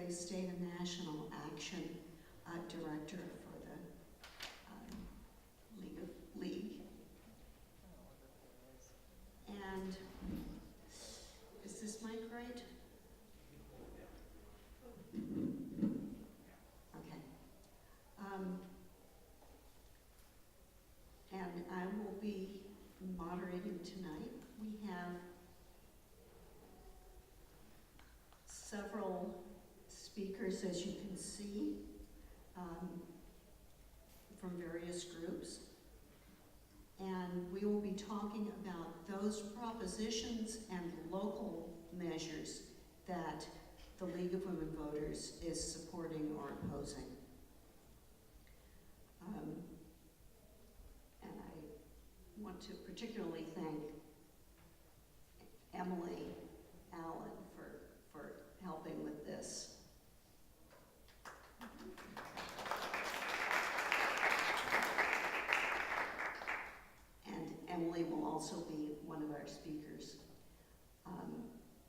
the State and National Action Director for the League. And is this mic right? Okay. And I will be moderating tonight. We have several speakers, as you can see, from various groups. And we will be talking about those propositions and local measures that the League of Women Voters is supporting or opposing. And I want to particularly thank Emily Allen for helping with this. And Emily will also be one of our speakers.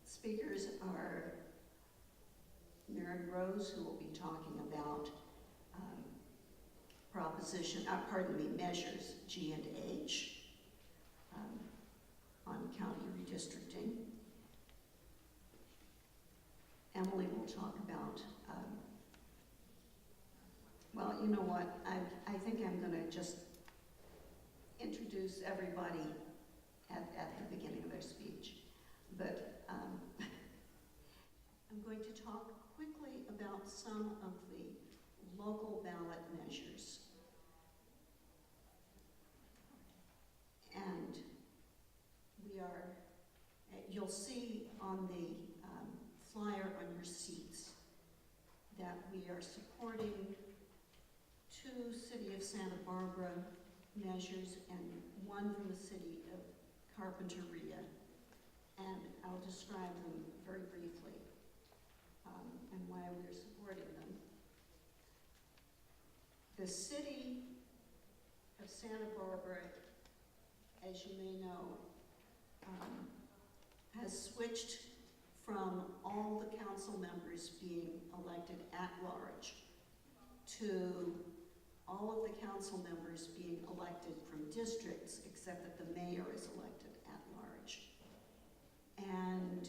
Speakers are Mary Rose, who will be talking about measures G and H on county redistricting. Emily will talk about, well, you know what, I think I'm going to just introduce everybody at the beginning of their speech. But I'm going to talk quickly about some of the local ballot measures. And you'll see on the flyer on your seats that we are supporting 2 City of Santa Barbara measures and 1 from the City of Carpinteria. And I'll describe them very briefly and why we're supporting them. The City of Santa Barbara, as you may know, has switched from all the council members being elected at large to all of the council members being elected from districts, except that the mayor is elected at large. And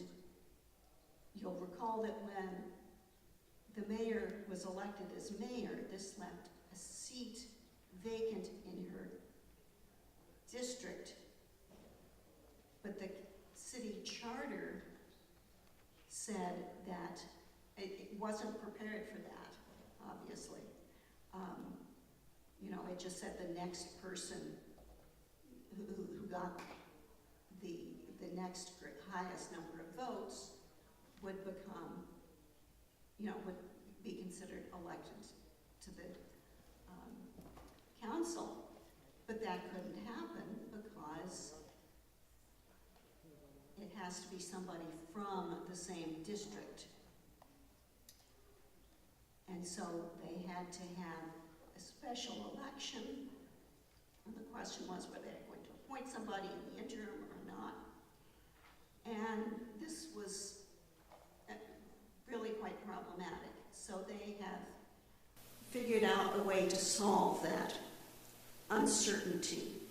you'll recall that when the mayor was elected as mayor, this left a seat vacant in her district, but the city charter said that it wasn't prepared for that, obviously. You know, it just said the next person who got the next highest number of votes would become, would be considered elected to the council. But that couldn't happen because it has to be somebody from the same district. And so they had to have a special election. And the question was whether they were going to appoint somebody in the interim or not. And this was really quite problematic. So they have figured out a way to solve that uncertainty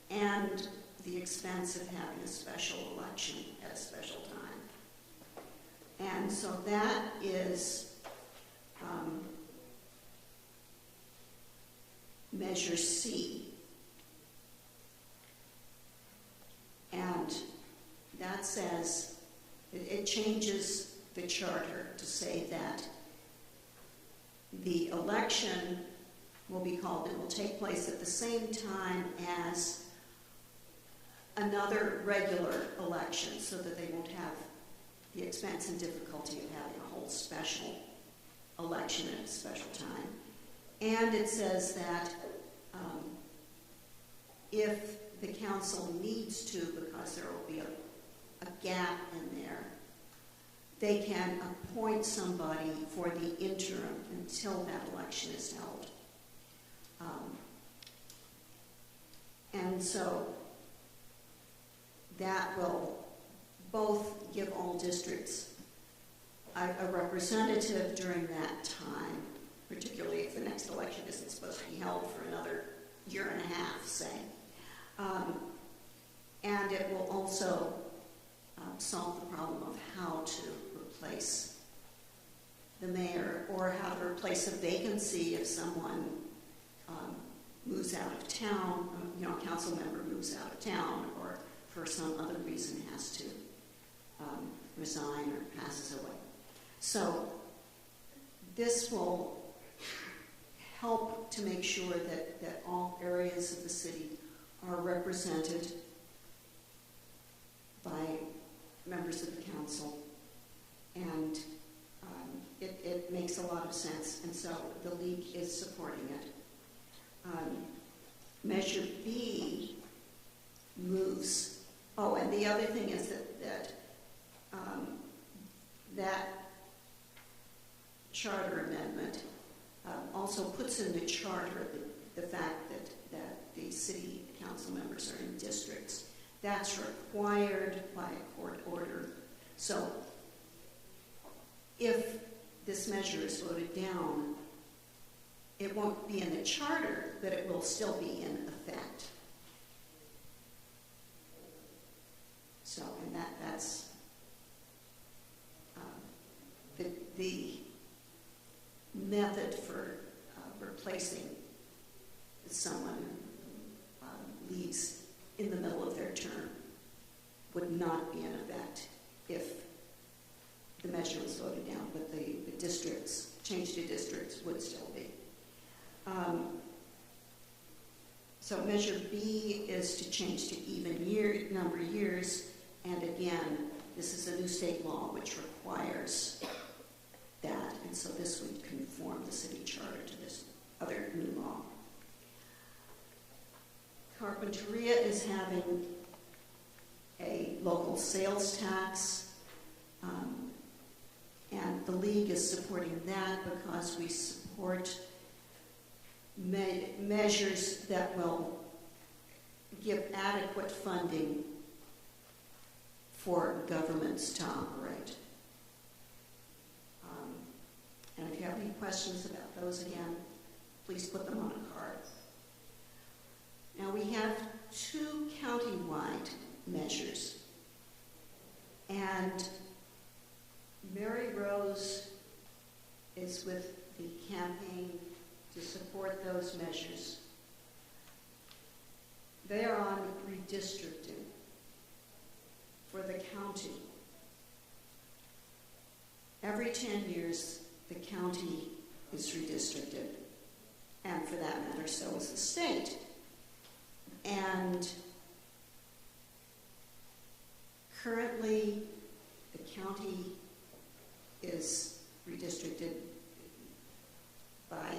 and the expense of having a special election at a special time. And so that is Measure C. And that says, it changes the charter to say that the election will be called, it will take place at the same time as another regular election so that they won't have the expense and difficulty of having a whole special election at a special time. And it says that if the council needs to, because there will be a gap in there, they can appoint somebody for the interim until that election is held. And so that will both give all districts a representative during that time, particularly if the next election isn't supposed to be held for another year and a half, say. And it will also solve the problem of how to replace the mayor, or how to replace a vacancy if someone moves out of town, a council member moves out of town, or for some other reason has to resign or passes away. So this will help to make sure that all areas of the city are represented by members of the council, and it makes a lot of sense, and so the League is supporting it. Measure B moves, and the other thing is that charter amendment also puts in the charter the fact that the city council members are in districts. That's required by a court order. So if this measure is voted down, it won't be in the charter, but it will still be in effect. So, and that's the method for replacing someone who leaves in the middle of their term would not be in effect if the measure was voted down, but the districts, change to districts, would still be. So measure B is to change to even number of years, and again, this is a new state law which requires that, and so this would conform the city charter to this other new law. Carpinteria is having a local sales tax, and the League is supporting that because we support measures that will give adequate funding for governments to operate. And if you have any questions about those, again, please put them on a card. Now we have two county-wide measures, and Mary Rose is with the campaign to support those measures. They are on redistricting for the county. Every 10 years, the county is redistricted, and for that matter, so is the state. And currently, the county is redistricted by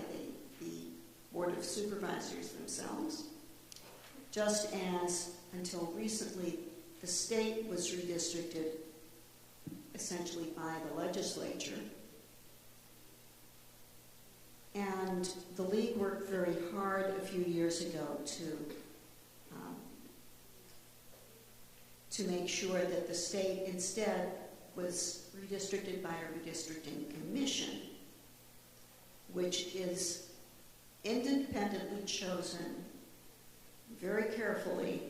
the Board of Supervisors themselves, just as until recently the state was redistricted essentially by the legislature. And the League worked very hard a few years ago to make sure that the state instead was redistricted by a redistricting commission, which is independently chosen very carefully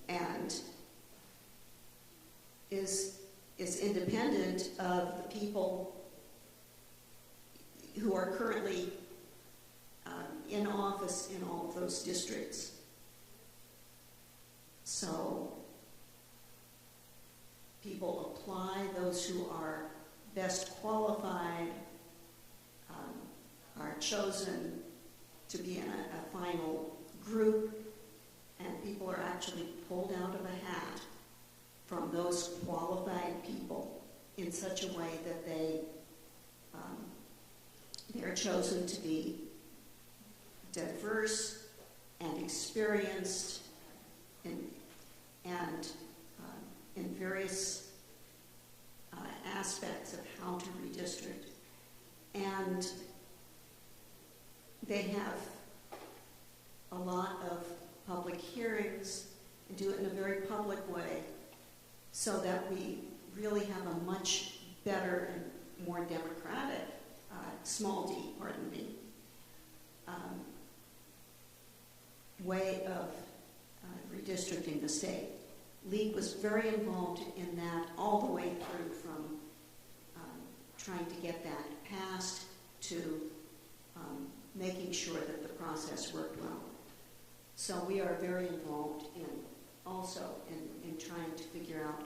and is independent of the people who are currently in office in all of those districts. So people apply, those who are best qualified are chosen to be in a final group, and people are actually pulled out of a hat from those qualified people in such a way that they're chosen to be diverse and experienced and in various aspects of how to redistrict. And they have a lot of public hearings and do it in a very public way so that we really have a much better and more democratic, small d, pardon me, way of redistricting the state. League was very involved in that all the way through, from trying to get that passed to making sure that the process worked well. So we are very involved in also in trying to figure out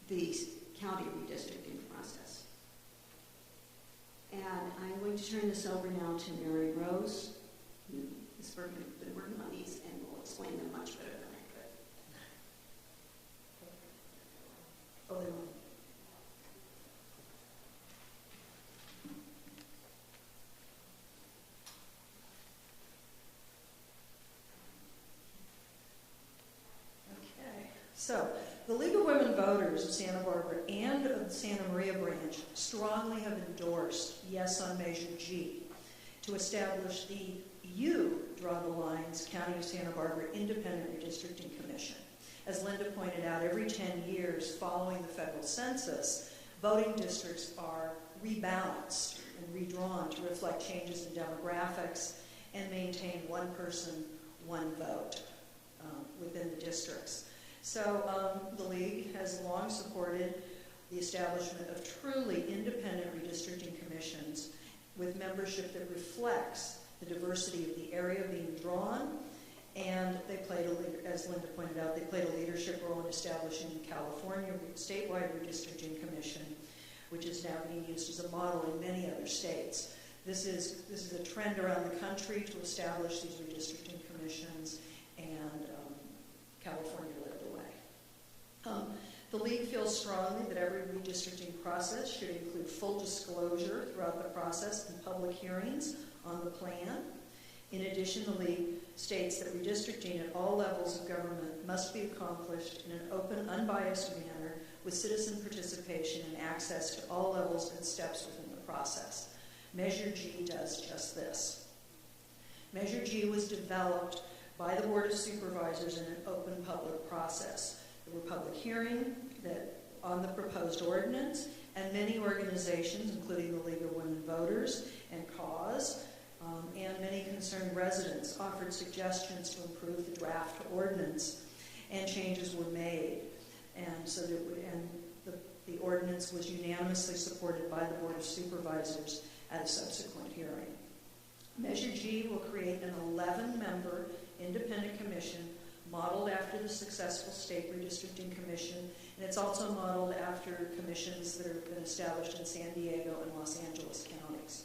the county redistricting process. And I'm going to turn this over now to Mary Rose, who has been working on these and will explain them much better than I could. So, the League of Women Voters of Santa Barbara and of the Santa Maria branch strongly have endorsed Yes on Measure G to establish the You Draw the Lines County of Santa Barbara Independent Redistricting Commission. As Linda pointed out, every 10 years following the federal census, voting districts are rebalanced and redrawn to reflect changes in demographics and maintain one person, one vote within the districts. So the League has long supported the establishment of truly independent redistricting commissions with membership that reflects the diversity of the area being drawn, and they played, as Linda pointed out, they played a leadership role in establishing the California statewide redistricting commission, which is now being used as a model in many other states. This is a trend around the country to establish these redistricting commissions, and California led the way. The League feels strongly that every redistricting process should include full disclosure throughout the process and public hearings on the plan. In addition, the League states that redistricting at all levels of government must be accomplished in an open, unbiased manner with citizen participation and access to all levels and steps within the process. Measure G does just this. Measure G was developed by the Board of Supervisors in an open public process. There were public hearings on the proposed ordinance, and many organizations, including the League of Women Voters and CAUSE, and many concerned residents offered suggestions to improve the draft ordinance, and changes were made. And so the ordinance was unanimously supported by the Board of Supervisors at a subsequent hearing. Measure G will create an 11-member independent commission modeled after the successful state redistricting commission, and it's also modeled after commissions that have been established in San Diego and Los Angeles counties.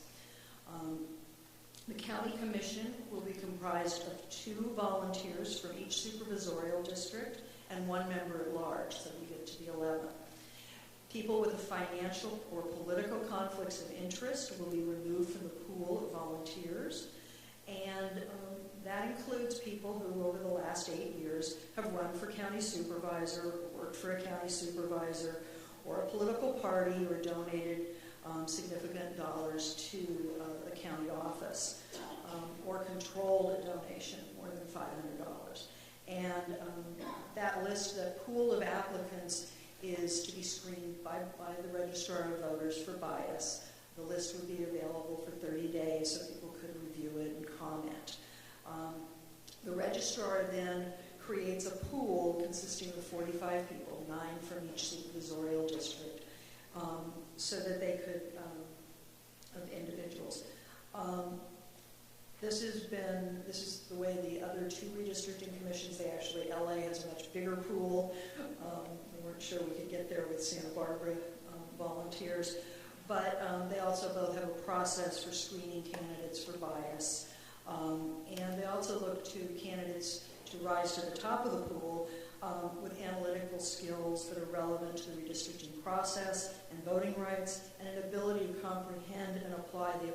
The county commission will be comprised of 2 volunteers from each supervisorial district and 1 member at large, so we get to the 11. People with financial or political conflicts of interest will be removed from the pool of volunteers, and that includes people who over the last 8 years have run for county supervisor, worked for a county supervisor, or a political party, or donated significant dollars to a county office, or controlled a donation more than $500. And that list, that pool of applicants, is to be screened by the registrar of voters for bias. The list would be available for 30 days so people could review it and comment. The registrar then creates a pool consisting of 45 people, 9 from each supervisorial district, so that they could, of individuals. This is the way the other 2 redistricting commissions, LA has a much bigger pool. We weren't sure we could get there with Santa Barbara volunteers, but they also both have a process for screening candidates for bias. And they also look to candidates to rise to the top of the pool with analytical skills that are relevant to the redistricting process and voting rights, and an ability to comprehend and apply the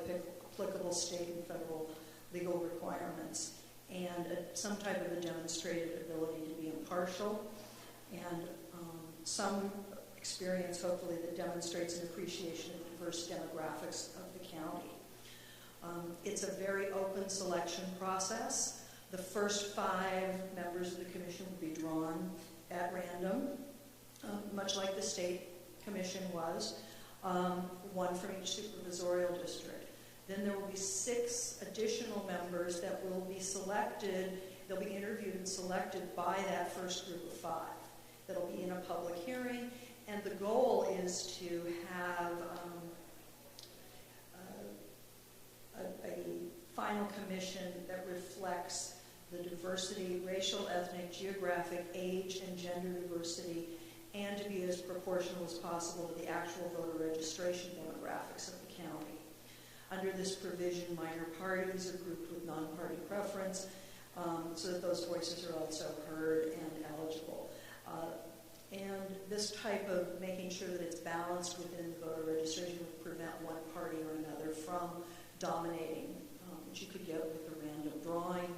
applicable state and federal legal requirements, and some type of a demonstrated ability to be impartial, and some experience, hopefully, that demonstrates an appreciation of the diverse demographics of the county. It's a very open selection process. The first 5 members of the commission will be drawn at random, much like the state commission was, one from each supervisorial district. Then there will be 6 additional members that will be selected. They'll be interviewed and selected by that first group of 5. That'll be in a public hearing, and the goal is to have a final commission that reflects the diversity, racial, ethnic, geographic, age, and gender diversity, and to be as proportional as possible to the actual voter registration demographics of the county. Under this provision, minor parties are grouped with non-party preference, so that those voices are also heard and eligible. And this type of making sure that it's balanced within the voter registration would prevent one party or another from dominating, which you could get with a random drawing,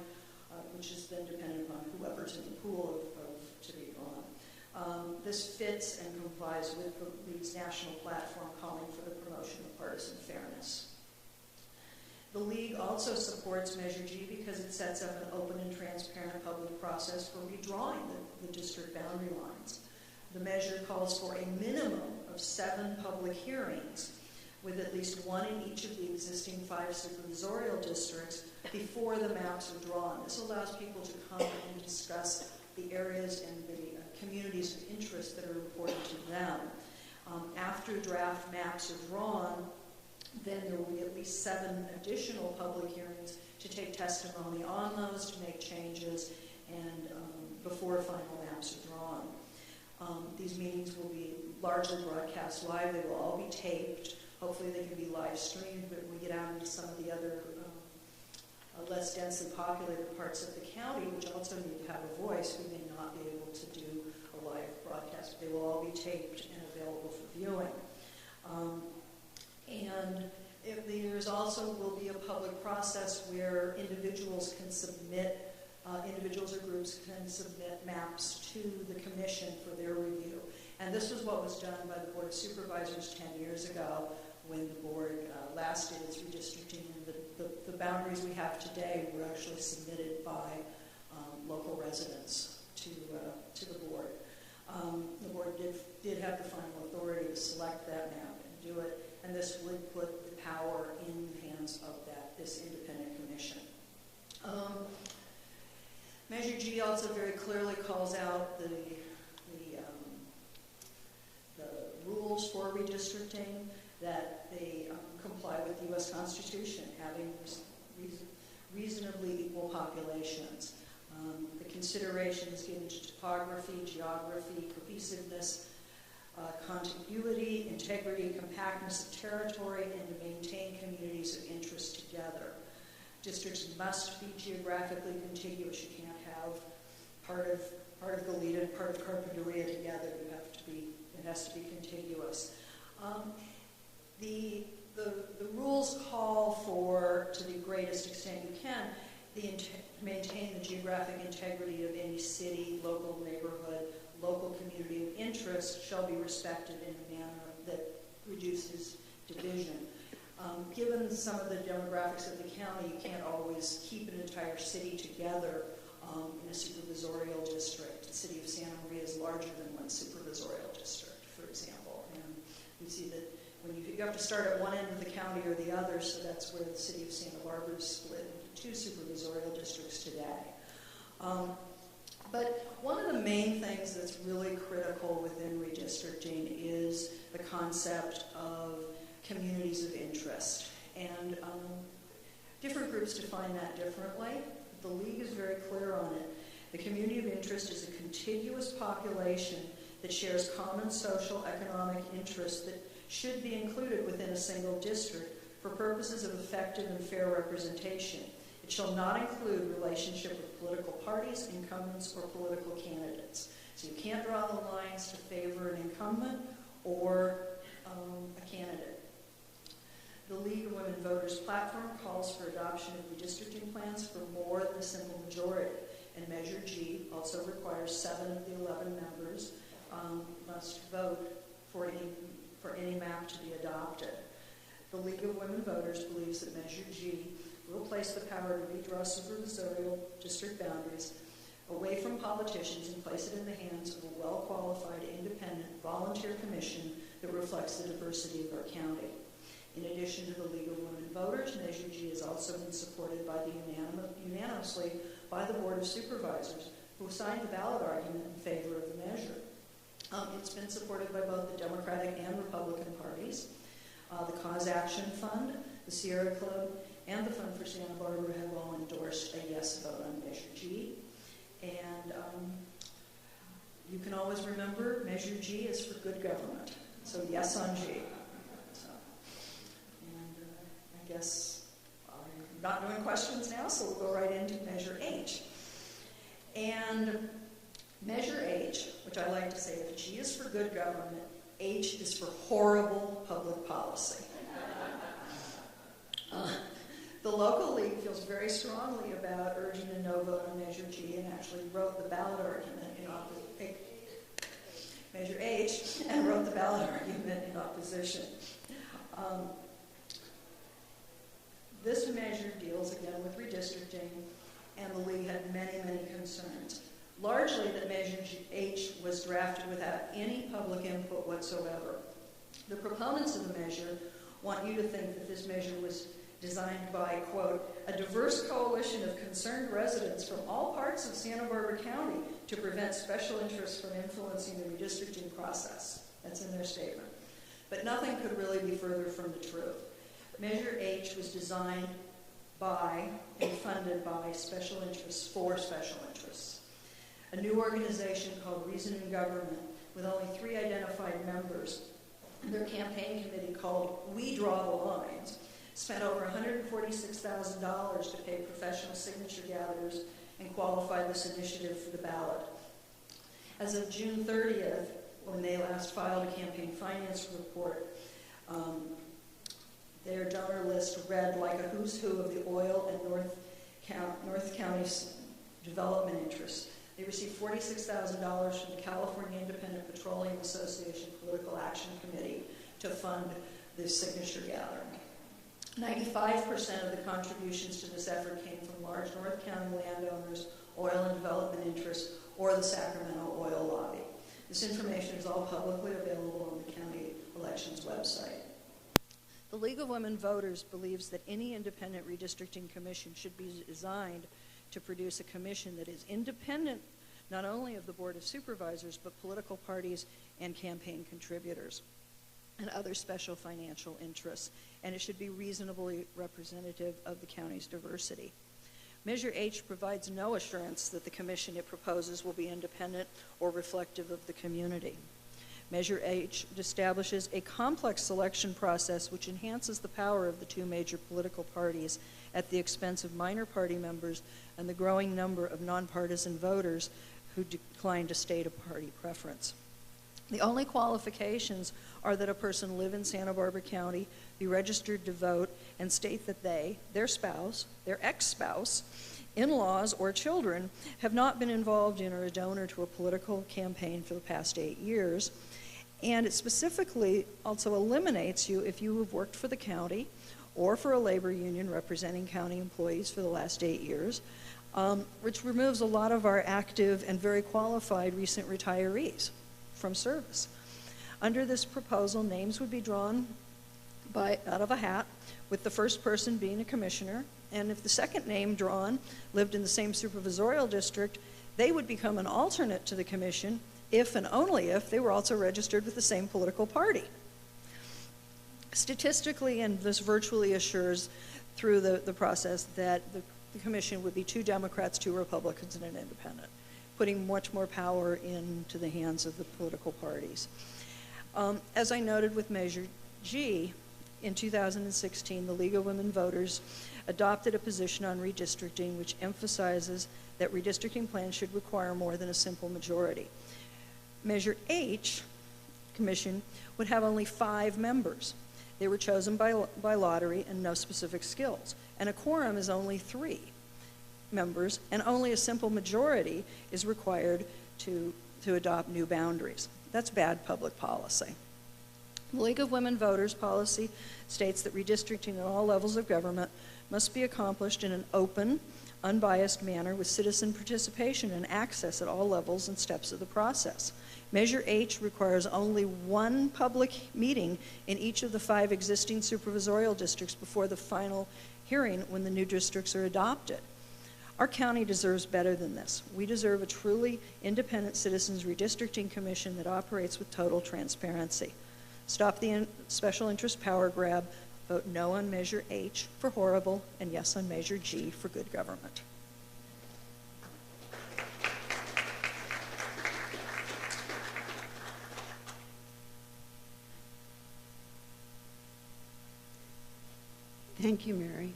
which is then dependent upon whoever's in the pool to be drawn. This fits and complies with the League's national platform calling for the promotion of partisan fairness. The League also supports Measure G because it sets up an open and transparent public process for redrawing the district boundary lines. The measure calls for a minimum of 7 public hearings with at least 1 in each of the existing 5 supervisorial districts before the maps are drawn. This allows people to come and discuss the areas and the communities of interest that are important to them. After draft maps are drawn, then there will be at least 7 additional public hearings to take testimony on those, to make changes, and before final maps are drawn. These meetings will be largely broadcast live. They will all be taped. Hopefully they can be live streamed, but when we get out into some of the other less densely populated parts of the county, which also need to have a voice, we may not be able to do a live broadcast. They will all be taped and available for viewing. And there's also will be a public process where individuals can submit, individuals or groups can submit maps to the commission for their review. And this was what was done by the Board of Supervisors 10 years ago when the board last did its redistricting. And the boundaries we have today were actually submitted by local residents to the board. The board did have the final authority to select that map and do it, and this would put the power in the hands of this independent commission. Measure G also very clearly calls out the rules for redistricting, that they comply with the U.S. Constitution, having reasonably equal populations. The consideration is given to topography, geography, cohesiveness, contiguity, integrity, compactness of territory, and to maintain communities of interest together. Districts must be geographically contiguous. You can't have part of Goleta and part of Carpinteria together. It has to be contiguous. The rules call for, to the greatest extent you can, maintain the geographic integrity of any city, local neighborhood, local community of interest shall be respected in a manner that reduces division. Given some of the demographics of the county, you can't always keep an entire city together in a supervisorial district. The city of Santa Maria is larger than one supervisorial district, for example. And we see that when you have to start at one end of the county or the other, so that's where the city of Santa Barbara is split into 2 supervisorial districts today. But one of the main things that's really critical within redistricting is the concept of communities of interest. And different groups define that differently. The League is very clear on it. The community of interest is a contiguous population that shares common social, economic interests that should be included within a single district for purposes of effective and fair representation. It shall not include relationship with political parties, incumbents, or political candidates. So you can't draw the lines to favor an incumbent or a candidate. The League of Women Voters platform calls for adoption of redistricting plans for more than a simple majority, and Measure G also requires 7 of the 11 members must vote for any map to be adopted. The League of Women Voters believes that Measure G will place the power to redraw supervisorial district boundaries away from politicians and place it in the hands of a well-qualified, independent, volunteer commission that reflects the diversity of our county. In addition to the League of Women Voters, Measure G has also been supported unanimously by the Board of Supervisors, who signed the ballot argument in favor of the measure. It's been supported by both the Democratic and Republican parties. The Cause Action Fund, the Sierra Club, and the Fund for Santa Barbara have all endorsed a yes vote on Measure G. And you can always remember Measure G is for good government. So yes on G. So, and I guess I'm not doing questions now, so we'll go right into Measure H. And Measure H, which I like to say, if G is for good government, H is for horrible public policy. The local league feels very strongly about urging a no vote on Measure G and actually wrote the ballot argument in opposition. Measure H and wrote the ballot argument in opposition. This measure deals again with redistricting, and the league had many, many concerns. Largely that Measure H was drafted without any public input whatsoever. The proponents of the measure want you to think that this measure was designed by, quote, a diverse coalition of concerned residents from all parts of Santa Barbara County to prevent special interests from influencing the redistricting process. That's in their statement. But nothing could really be further from the truth. Measure H was designed by and funded by special interests for special interests. A new organization called Reason in Government, with only 3 identified members, and their campaign committee called We Draw the Lines, spent over $146,000 to pay professional signature gatherers and qualify this initiative for the ballot. As of June 30th, when they last filed a campaign finance report, their donor list read like a who's who of the oil and North County's development interests. They received $46,000 from the California Independent Petroleum Association Political Action Committee to fund this signature gathering. 95% of the contributions to this effort came from large North County landowners, oil and development interests, or the Sacramento Oil Lobby. This information is all publicly available on the county elections website. The League of Women Voters believes that any independent redistricting commission should be designed to produce a commission that is independent not only of the Board of Supervisors, but political parties and campaign contributors and other special financial interests, and it should be reasonably representative of the county's diversity. Measure H provides no assurance that the commission it proposes will be independent or reflective of the community. Measure H establishes a complex selection process which enhances the power of the 2 major political parties at the expense of minor party members and the growing number of nonpartisan voters who decline to state a party preference. The only qualifications are that a person live in Santa Barbara County, be registered to vote, and state that they, their spouse, their ex-spouse, in-laws, or children have not been involved in or a donor to a political campaign for the past 8 years. And it specifically also eliminates you if you have worked for the county or for a labor union representing county employees for the last 8 years, which removes a lot of our active and very qualified recent retirees from service. Under this proposal, names would be drawn out of a hat, with the first person being a commissioner, and if the second name drawn lived in the same supervisorial district, they would become an alternate to the commission if and only if they were also registered with the same political party. Statistically, and this virtually assures through the process, that the commission would be 2 Democrats, 2 Republicans, and an independent, putting much more power into the hands of the political parties. As I noted with Measure G, in 2016, the League of Women Voters adopted a position on redistricting which emphasizes that redistricting plans should require more than a simple majority. Measure H, commission, would have only 5 members. They were chosen by lottery and no specific skills. And a quorum is only 3 members, and only a simple majority is required to adopt new boundaries. That's bad public policy. The League of Women Voters policy states that redistricting at all levels of government must be accomplished in an open, unbiased manner with citizen participation and access at all levels and steps of the process. Measure H requires only one public meeting in each of the 5 existing supervisorial districts before the final hearing when the new districts are adopted. Our county deserves better than this. We deserve a truly independent Citizens Redistricting Commission that operates with total transparency. Stop the special interest power grab. Vote no on Measure H for horrible and yes on Measure G for good government. Thank you, Mary.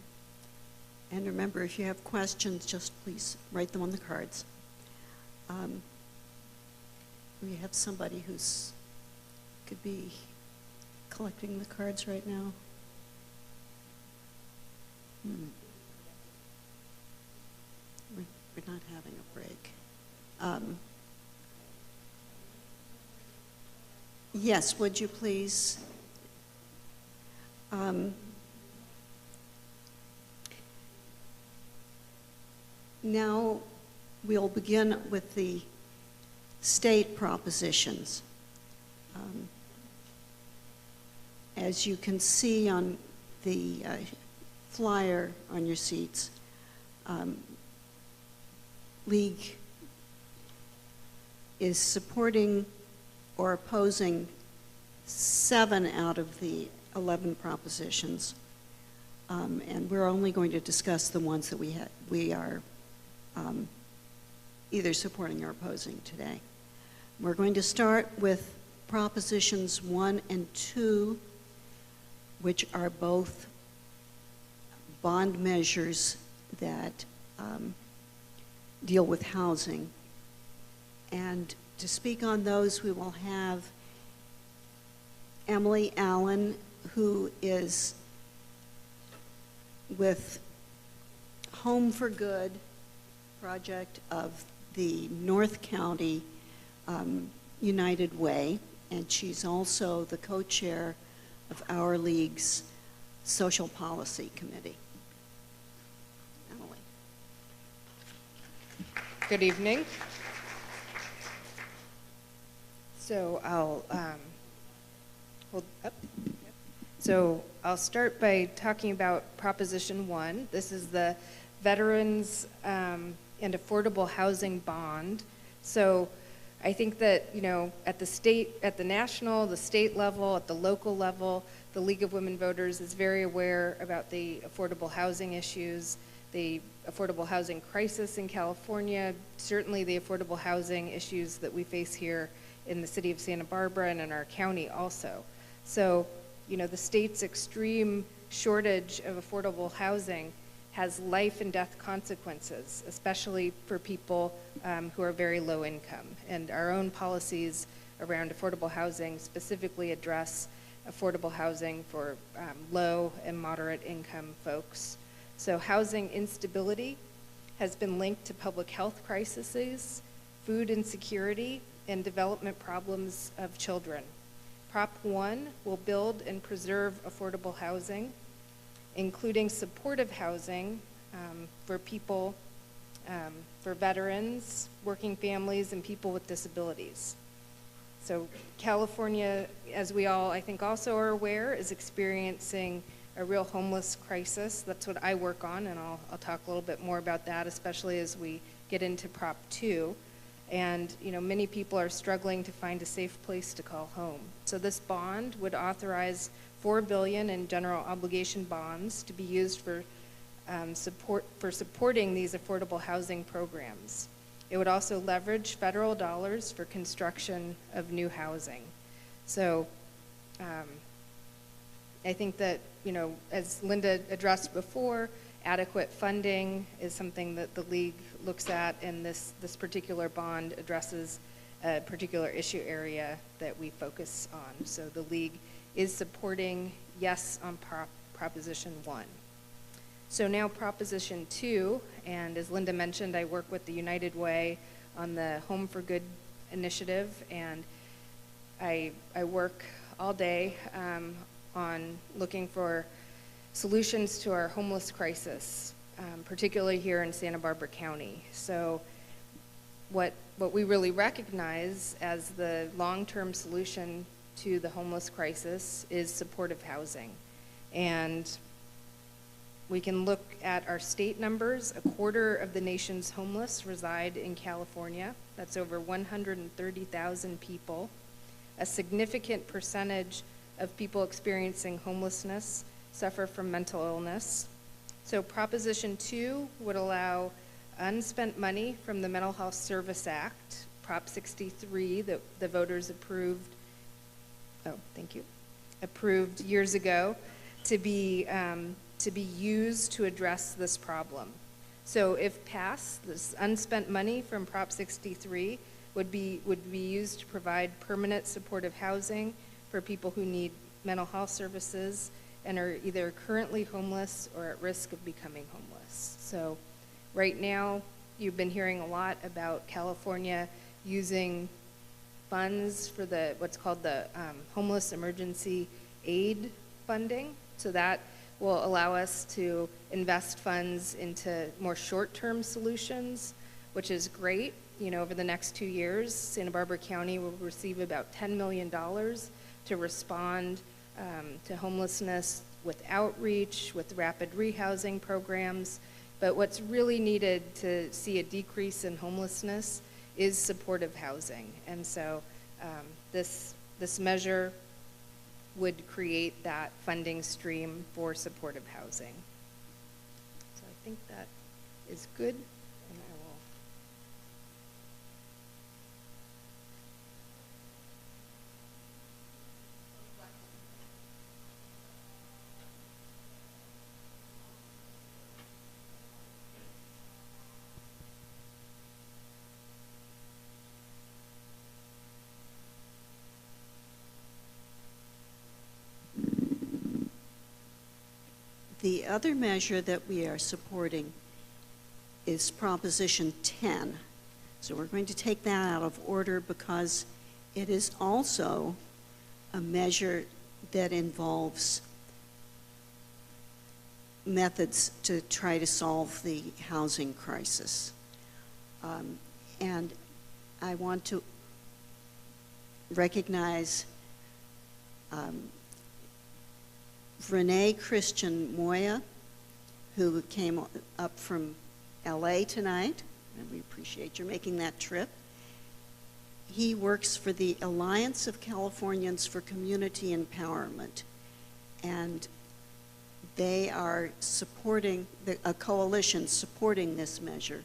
And remember, if you have questions, just please write them on the cards. We have somebody who's could be collecting the cards right now. We're not having a break. Yes, would you please? Now we'll begin with the state propositions. As you can see on the flyer on your seats, League is supporting or opposing 7 out of the 11 propositions, and we're only going to discuss the ones that we are either supporting or opposing today. We're going to start with propositions 1 and 2, which are both bond measures that deal with housing. And to speak on those, we will have Emily Allen, who is with Home for Good project of the North County United Way, and she's also the co-chair of our league's Social Policy Committee. Emily. Good evening. So I'll start by talking about Proposition 1. This is the Veterans and Affordable Housing Bond. So I think that, at the state, at the national, the state level, at the local level, the League of Women Voters is very aware about the affordable housing issues, the affordable housing crisis in California, certainly the affordable housing issues that we face here in the city of Santa Barbara and in our county also. So, the state's extreme shortage of affordable housing has life and death consequences, especially for people who are very low income. And our own policies around affordable housing specifically address affordable housing for low and moderate income folks. So housing instability has been linked to public health crises, food insecurity, and development problems of children. Prop 1 will build and preserve affordable housing, including supportive housing for people, for veterans, working families, and people with disabilities. So California, as we all, I think, also are aware, is experiencing a real homeless crisis. That's what I work on, and I'll talk a little bit more about that, especially as we get into Prop 2. And many people are struggling to find a safe place to call home. So this bond would authorize $4 billion in general obligation bonds to be used for supporting these affordable housing programs. It would also leverage federal dollars for construction of new housing. So I think that, as Linda addressed before, adequate funding is something that the League looks at, and this particular bond addresses a particular issue area that we focus on. So the League is supporting yes on Proposition 1. So now Proposition 2, and as Linda mentioned, I work with the United Way on the Home for Good initiative, and I work all day on looking for solutions to our homeless crisis. particularly here in Santa Barbara County. So what we really recognize as the long-term solution to the homeless crisis is supportive housing. And we can look at our state numbers. A quarter of the nation's homeless reside in California. That's over 130,000 people. A significant percentage of people experiencing homelessness suffer from mental illness. So Proposition 2 would allow unspent money from the Mental Health Service Act, Prop 63, that the voters approved years ago, to be used to address this problem. So if passed, this unspent money from Prop 63 would be used to provide permanent supportive housing for people who need mental health services and are either currently homeless or at risk of becoming homeless. So right now, you've been hearing a lot about California using funds for what's called the Homeless Emergency Aid funding. So that will allow us to invest funds into more short-term solutions, which is great. You know, over the next 2 years, Santa Barbara County will receive about $10 million to respond to homelessness with outreach, with rapid rehousing programs. But what's really needed to see a decrease in homelessness is supportive housing. And so this measure would create that funding stream for supportive housing. So I think that is good, and I will. The other measure that we are supporting is Proposition 10. So we're going to take that out of order because it is also a measure that involves methods to try to solve the housing crisis. And I want to recognize Renee Christian Moya, who came up from LA tonight, and we appreciate your making that trip. He works for the Alliance of Californians for Community Empowerment, and they are supporting, a coalition supporting this measure.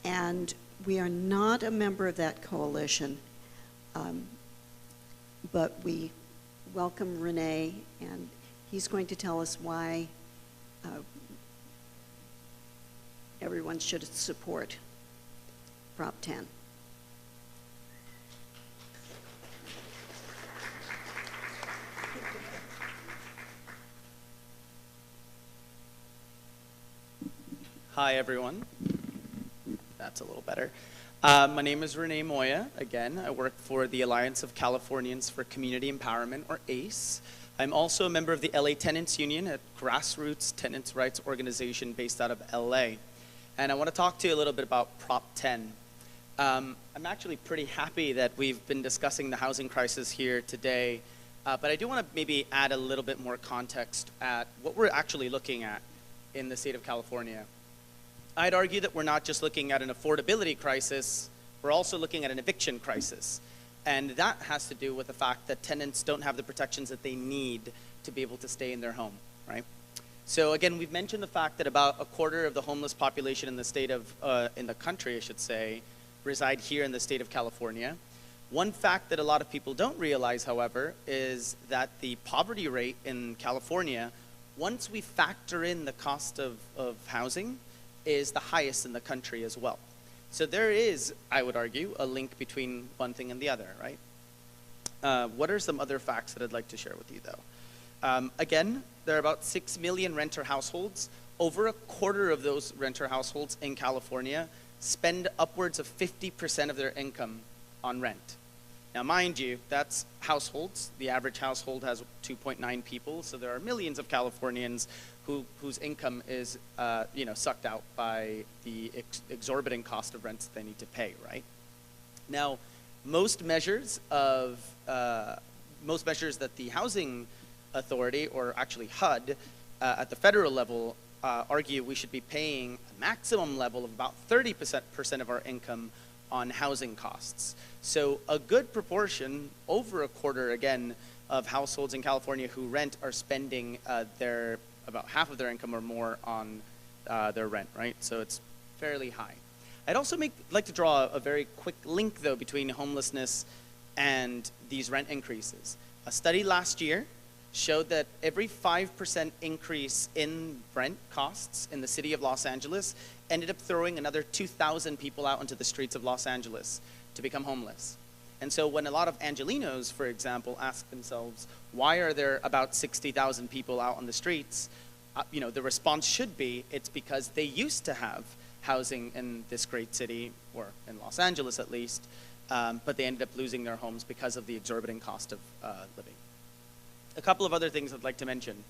And we are not a member of that coalition, but we welcome Renee, and he's going to tell us why everyone should support Prop 10. Hi, everyone. That's a little better. My name is Renee Moya. Again, I work for the Alliance of Californians for Community Empowerment, or ACE. I'm also a member of the LA Tenants Union, a grassroots tenants' rights organization based out of LA. And I want to talk to you a little bit about Prop 10. I'm actually pretty happy that we've been discussing the housing crisis here today, but I do want to maybe add a little bit more context at what we're actually looking at in the state of California. I'd argue that we're not just looking at an affordability crisis, we're also looking at an eviction crisis. And that has to do with the fact that tenants don't have the protections that they need to be able to stay in their home, right? So again, we've mentioned the fact that about a quarter of the homeless population in the state of, in the country, I should say, reside here in the state of California. One fact that a lot of people don't realize, however, is that the poverty rate in California, once we factor in the cost of housing, is the highest in the country as well. So there is, I would argue, a link between one thing and the other, right? What are some other facts that I'd like to share with you, though? Again, there are about 6 million renter households. Over a quarter of those renter households in California spend upwards of 50% of their income on rent. Now, mind you, that's households. The average household has 2.9 people, so there are millions of Californians whose income is, sucked out by the exorbitant cost of rents they need to pay, right? Now, most measures that the Housing Authority, or actually HUD, at the federal level, argue we should be paying a maximum level of about 30% of our income on housing costs. So a good proportion, over a quarter again, of households in California who rent are spending about half of their income or more on their rent, right? So it's fairly high. I'd also like to draw a very quick link, though, between homelessness and these rent increases. A study last year showed that every 5% increase in rent costs in the city of Los Angeles ended up throwing another 2,000 people out onto the streets of Los Angeles to become homeless. And so when a lot of Angelinos, for example, ask themselves, why are there about 60,000 people out on the streets? The response should be, it's because they used to have housing in this great city, or in Los Angeles at least, but they ended up losing their homes because of the exorbitant cost of living. A couple of other things I'd like to mention.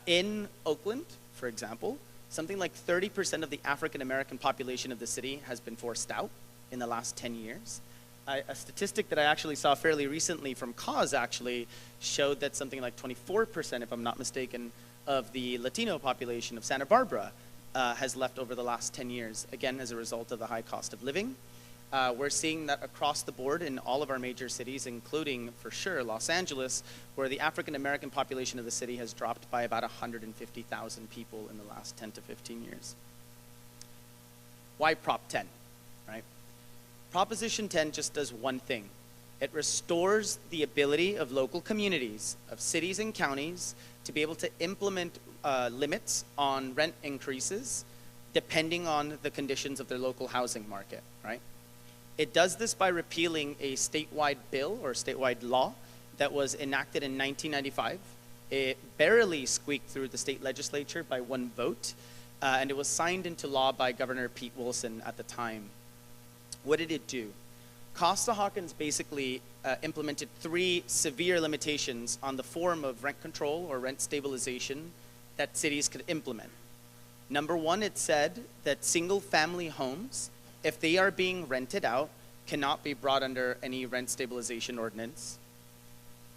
In Oakland, for example, something like 30% of the African American population of the city has been forced out in the last 10 years. A statistic that I actually saw fairly recently from Cause actually showed that something like 24%, if I'm not mistaken, of the Latino population of Santa Barbara has left over the last 10 years, again, as a result of the high cost of living. We're seeing that across the board in all of our major cities, including, for sure, Los Angeles, where the African American population of the city has dropped by about 150,000 people in the last 10 to 15 years. Why Prop 10, right? Proposition 10 just does one thing. It restores the ability of local communities, of cities and counties, to be able to implement limits on rent increases depending on the conditions of their local housing market, right? It does this by repealing a statewide bill or statewide law that was enacted in 1995. It barely squeaked through the state legislature by one vote, and it was signed into law by Governor Pete Wilson at the time. What did it do? Costa-Hawkins basically implemented 3 severe limitations on the form of rent control or rent stabilization that cities could implement. Number 1, it said that single-family homes, if they are being rented out, cannot be brought under any rent stabilization ordinance.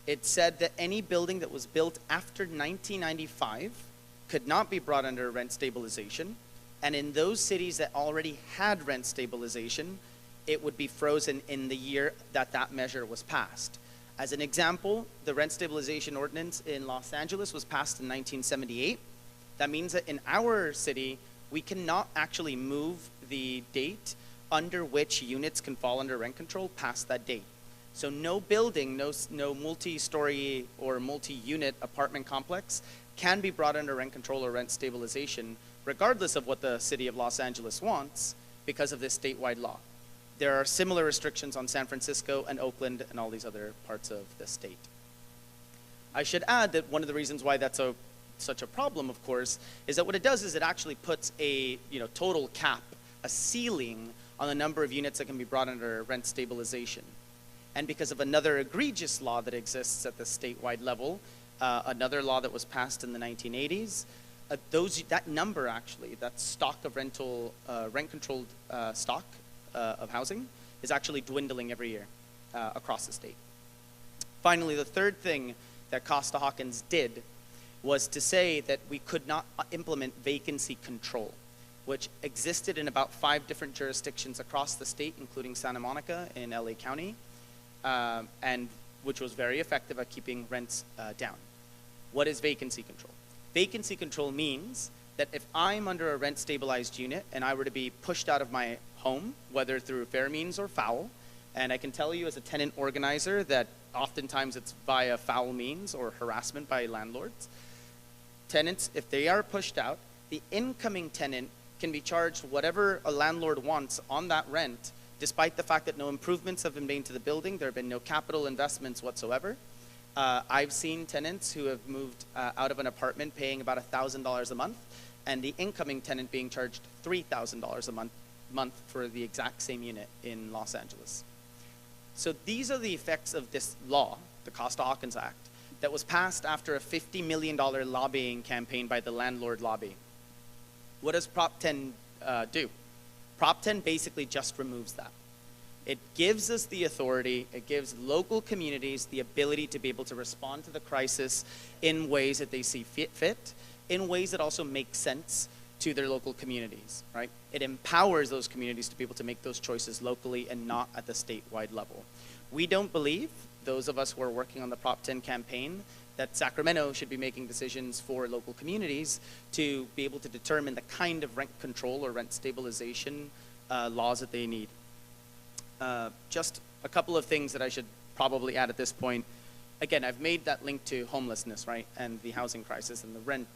It said that any building that was built after 1995 could not be brought under rent stabilization, and in those cities that already had rent stabilization, it would be frozen in the year that that measure was passed. As an example, the rent stabilization ordinance in Los Angeles was passed in 1978. That means that in our city, we cannot actually move the date under which units can fall under rent control past that date. So no building, no multi-story or multi-unit apartment complex can be brought under rent control or rent stabilization, regardless of what the city of Los Angeles wants, because of this statewide law. There are similar restrictions on San Francisco and Oakland and all these other parts of the state. I should add that one of the reasons why that's such a problem, of course, is that what it does is it actually puts a total cap, a ceiling on the number of units that can be brought under rent stabilization. And because of another egregious law that exists at the statewide level, another law that was passed in the 1980s, that number actually, that stock of rent-controlled stock of housing is actually dwindling every year across the state. Finally, the third thing that Costa-Hawkins did was to say that we could not implement vacancy control, which existed in about 5 different jurisdictions across the state, including Santa Monica in LA County, and which was very effective at keeping rents down. What is vacancy control? Vacancy control means that if I'm under a rent stabilized unit and I were to be pushed out of my home, whether through fair means or foul, and I can tell you as a tenant organizer that oftentimes it's via foul means or harassment by landlords. Tenants, if they are pushed out, the incoming tenant can be charged whatever a landlord wants on that rent, despite the fact that no improvements have been made to the building, there have been no capital investments whatsoever. I've seen tenants who have moved out of an apartment paying about $1,000 a month, and the incoming tenant being charged $3,000 a month for the exact same unit in Los Angeles. So these are the effects of this law, the Costa-Hawkins Act, that was passed after a $50 million lobbying campaign by the landlord lobby. What does Prop 10 do? Prop 10 basically just removes that. It gives us the authority, it gives local communities the ability to be able to respond to the crisis in ways that they see fit, in ways that also make sense to their local communities, right? It empowers those communities to be able to make those choices locally and not at the statewide level. We don't believe, those of us who are working on the Prop 10 campaign, that Sacramento should be making decisions for local communities to be able to determine the kind of rent control or rent stabilization laws that they need. Just a couple of things that I should probably add at this point. Again, I've made that link to homelessness, right, and the housing crisis and the rent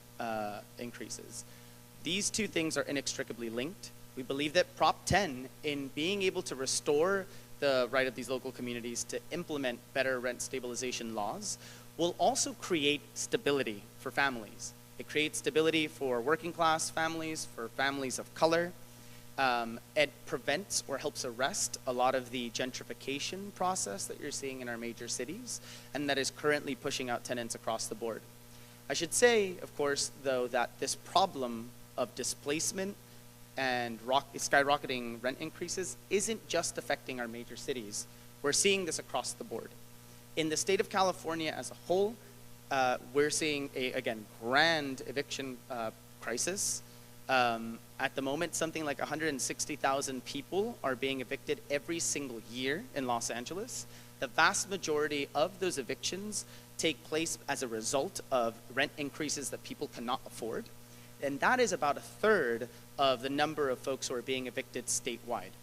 increases. These two things are inextricably linked. We believe that Prop 10, in being able to restore the right of these local communities to implement better rent stabilization laws, will also create stability for families. It creates stability for working class families, for families of color. It prevents or helps arrest a lot of the gentrification process that you're seeing in our major cities, and that is currently pushing out tenants across the board. I should say, of course, though, that this problem of displacement and skyrocketing rent increases isn't just affecting our major cities. We're seeing this across the board. In the state of California as a whole, we're seeing a, again, grand eviction crisis. At the moment, something like 160,000 people are being evicted every single year in Los Angeles. The vast majority of those evictions take place as a result of rent increases that people cannot afford. And that is about a third of the number of folks who are being evicted statewide.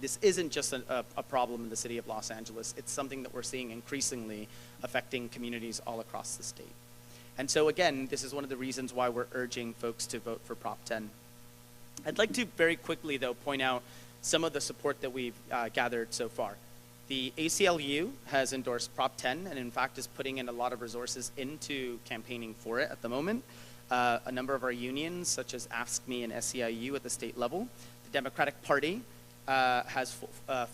This isn't just a problem in the city of Los Angeles. It's something that we're seeing increasingly affecting communities all across the state. And so again, this is one of the reasons why we're urging folks to vote for Prop 10. I'd like to very quickly, though, point out some of the support that we've gathered so far. The ACLU has endorsed Prop 10 and in fact is putting in a lot of resources into campaigning for it at the moment. A number of our unions, such as AFSCME and SEIU at the state level. The Democratic Party has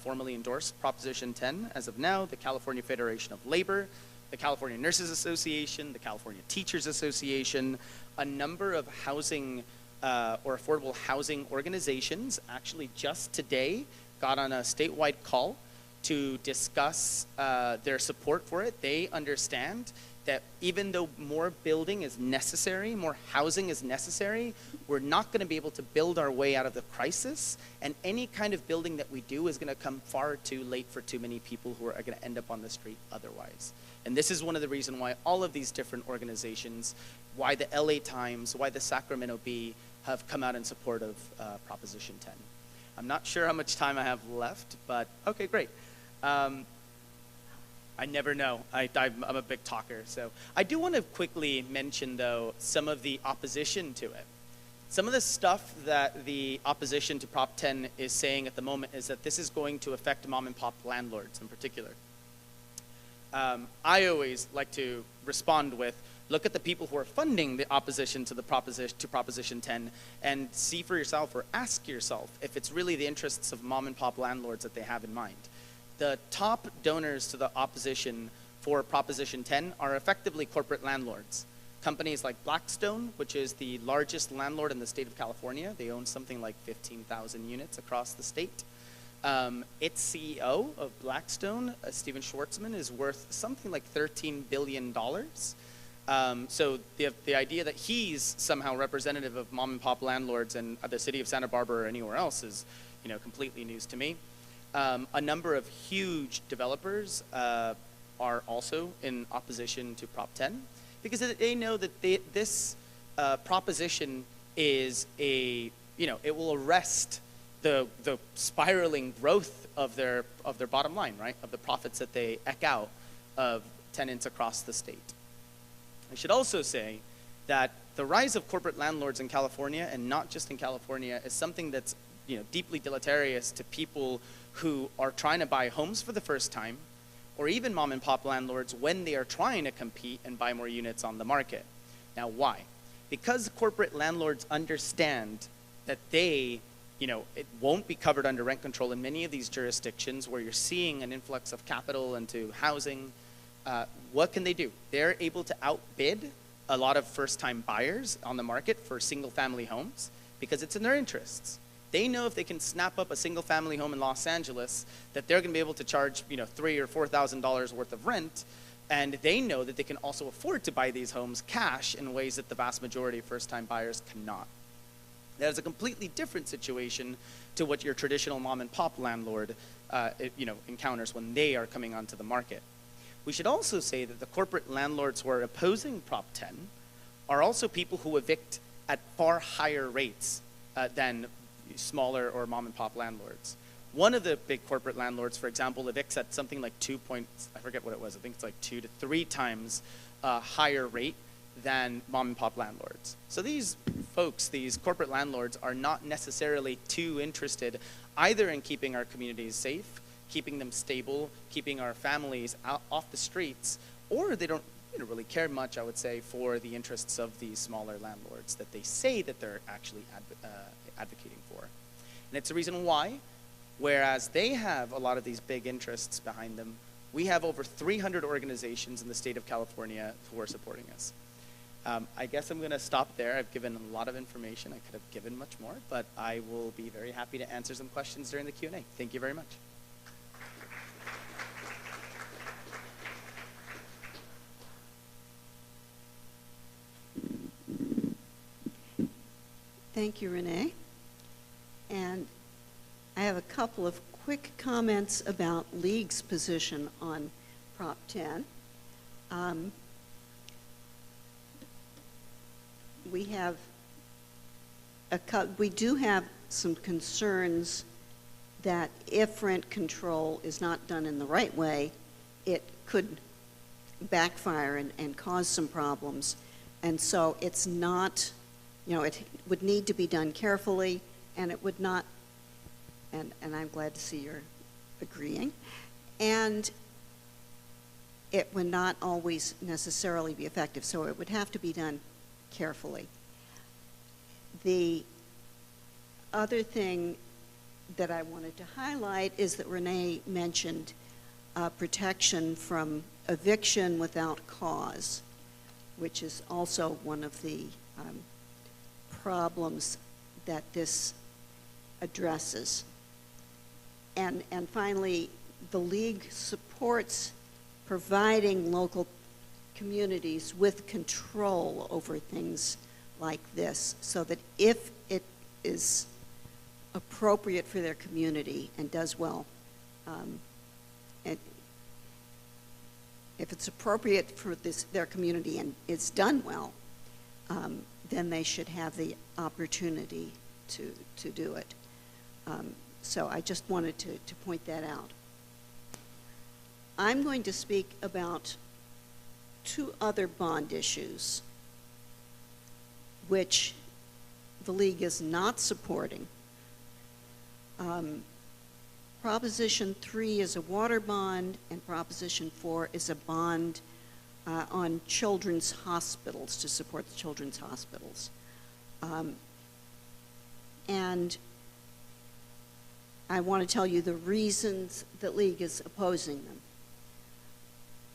formally endorsed Proposition 10 as of now. The California Federation of Labor, the California Nurses Association, the California Teachers Association, a number of housing or affordable housing organizations actually just today got on a statewide call to discuss their support for it. They understand that even though more building is necessary, more housing is necessary, we're not going to be able to build our way out of the crisis, and any kind of building that we do is going to come far too late for too many people who are going to end up on the street otherwise. And this is one of the reasons why all of these different organizations, why the LA Times, why the Sacramento Bee have come out in support of Proposition 10. I'm not sure how much time I have left, but okay, great. I never know. I'm a big talker. So I do want to quickly mention, though, some of the opposition to it. Some of the stuff that the opposition to Prop 10 is saying at the moment is that this is going to affect mom and pop landlords in particular. I always like to respond with, look at the people who are funding the opposition to Proposition 10 and see for yourself or ask yourself if it's really the interests of mom and pop landlords that they have in mind. The top donors to the opposition for Proposition 10 are effectively corporate landlords. Companies like Blackstone, which is the largest landlord in the state of California. They own something like 15,000 units across the state. Its CEO of Blackstone, Steven Schwartzman, is worth something like $13 billion. So the idea that he's somehow representative of mom and pop landlords in the city of Santa Barbara or anywhere else is, completely news to me. A number of huge developers are also in opposition to Prop 10 because they know that this proposition is it will arrest the spiraling growth of their bottom line, right? Of the profits that they eke out of tenants across the state. I should also say that the rise of corporate landlords in California, and not just in California, is something that's deeply deleterious to people who are trying to buy homes for the first time, or even mom and pop landlords when they are trying to compete and buy more units on the market. Now, why? Because corporate landlords understand that they it won't be covered under rent control in many of these jurisdictions where you're seeing an influx of capital into housing. What can they do? They're able to outbid a lot of first-time buyers on the market for single-family homes because it's in their interests. They know if they can snap up a single-family home in Los Angeles that they're going to be able to charge, $3,000 or $4,000 worth of rent, and they know that they can also afford to buy these homes cash in ways that the vast majority of first-time buyers cannot. That is a completely different situation to what your traditional mom-and-pop landlord, encounters when they are coming onto the market. We should also say that the corporate landlords who are opposing Prop 10 are also people who evict at far higher rates than smaller or mom-and-pop landlords. One of the big corporate landlords, for example, evicts at something like I forget what it was, I think it's like 2 to 3 times higher rate than mom-and-pop landlords. So these folks, these corporate landlords, are not necessarily too interested either in keeping our communities safe, keeping them stable, keeping our families off the streets, or they don't really care much, I would say, for the interests of these smaller landlords that they say that they're actually advocating for. And it's a reason why, whereas they have a lot of these big interests behind them, we have over 300 organizations in the state of California who are supporting us. I guess I'm going to stop there. I've given a lot of information. I could have given much more, but I will be very happy to answer some questions during the Q&A. Thank you very much. Thank you, Renee. And I have a couple of quick comments about League's position on Prop 10. We do have some concerns that if rent control is not done in the right way, it could backfire and cause some problems. And so it's not, it would need to be done carefully, and it would not, and I'm glad to see you're agreeing, and it would not always necessarily be effective, so it would have to be done carefully. The other thing that I wanted to highlight is that Renee mentioned protection from eviction without cause, which is also one of the problems that this addresses. And finally, the League supports providing local communities with control over things like this, so that if it is appropriate for their community and does well, and if it's appropriate for their community and it's done well, then they should have the opportunity to do it. So I just wanted to point that out. I'm going to speak about 2 other bond issues which the League is not supporting. Proposition 3 is a water bond, and Proposition 4 is a bond on children's hospitals, to support the children's hospitals. And I want to tell you the reasons that League is opposing them.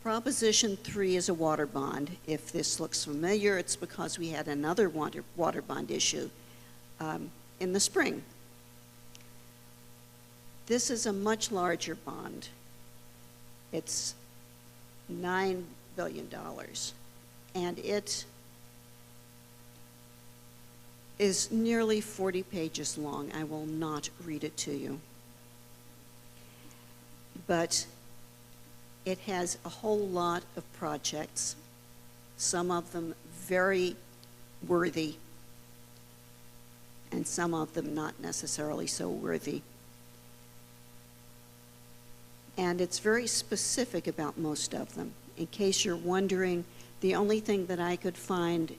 Proposition 3 is a water bond. If this looks familiar, it's because we had another water bond issue in the spring. This is a much larger bond. It's $9 billion, and it is nearly 40 pages long. I will not read it to you. But it has a whole lot of projects, some of them very worthy, and some of them not necessarily so worthy. And it's very specific about most of them. In case you're wondering, the only thing that I could find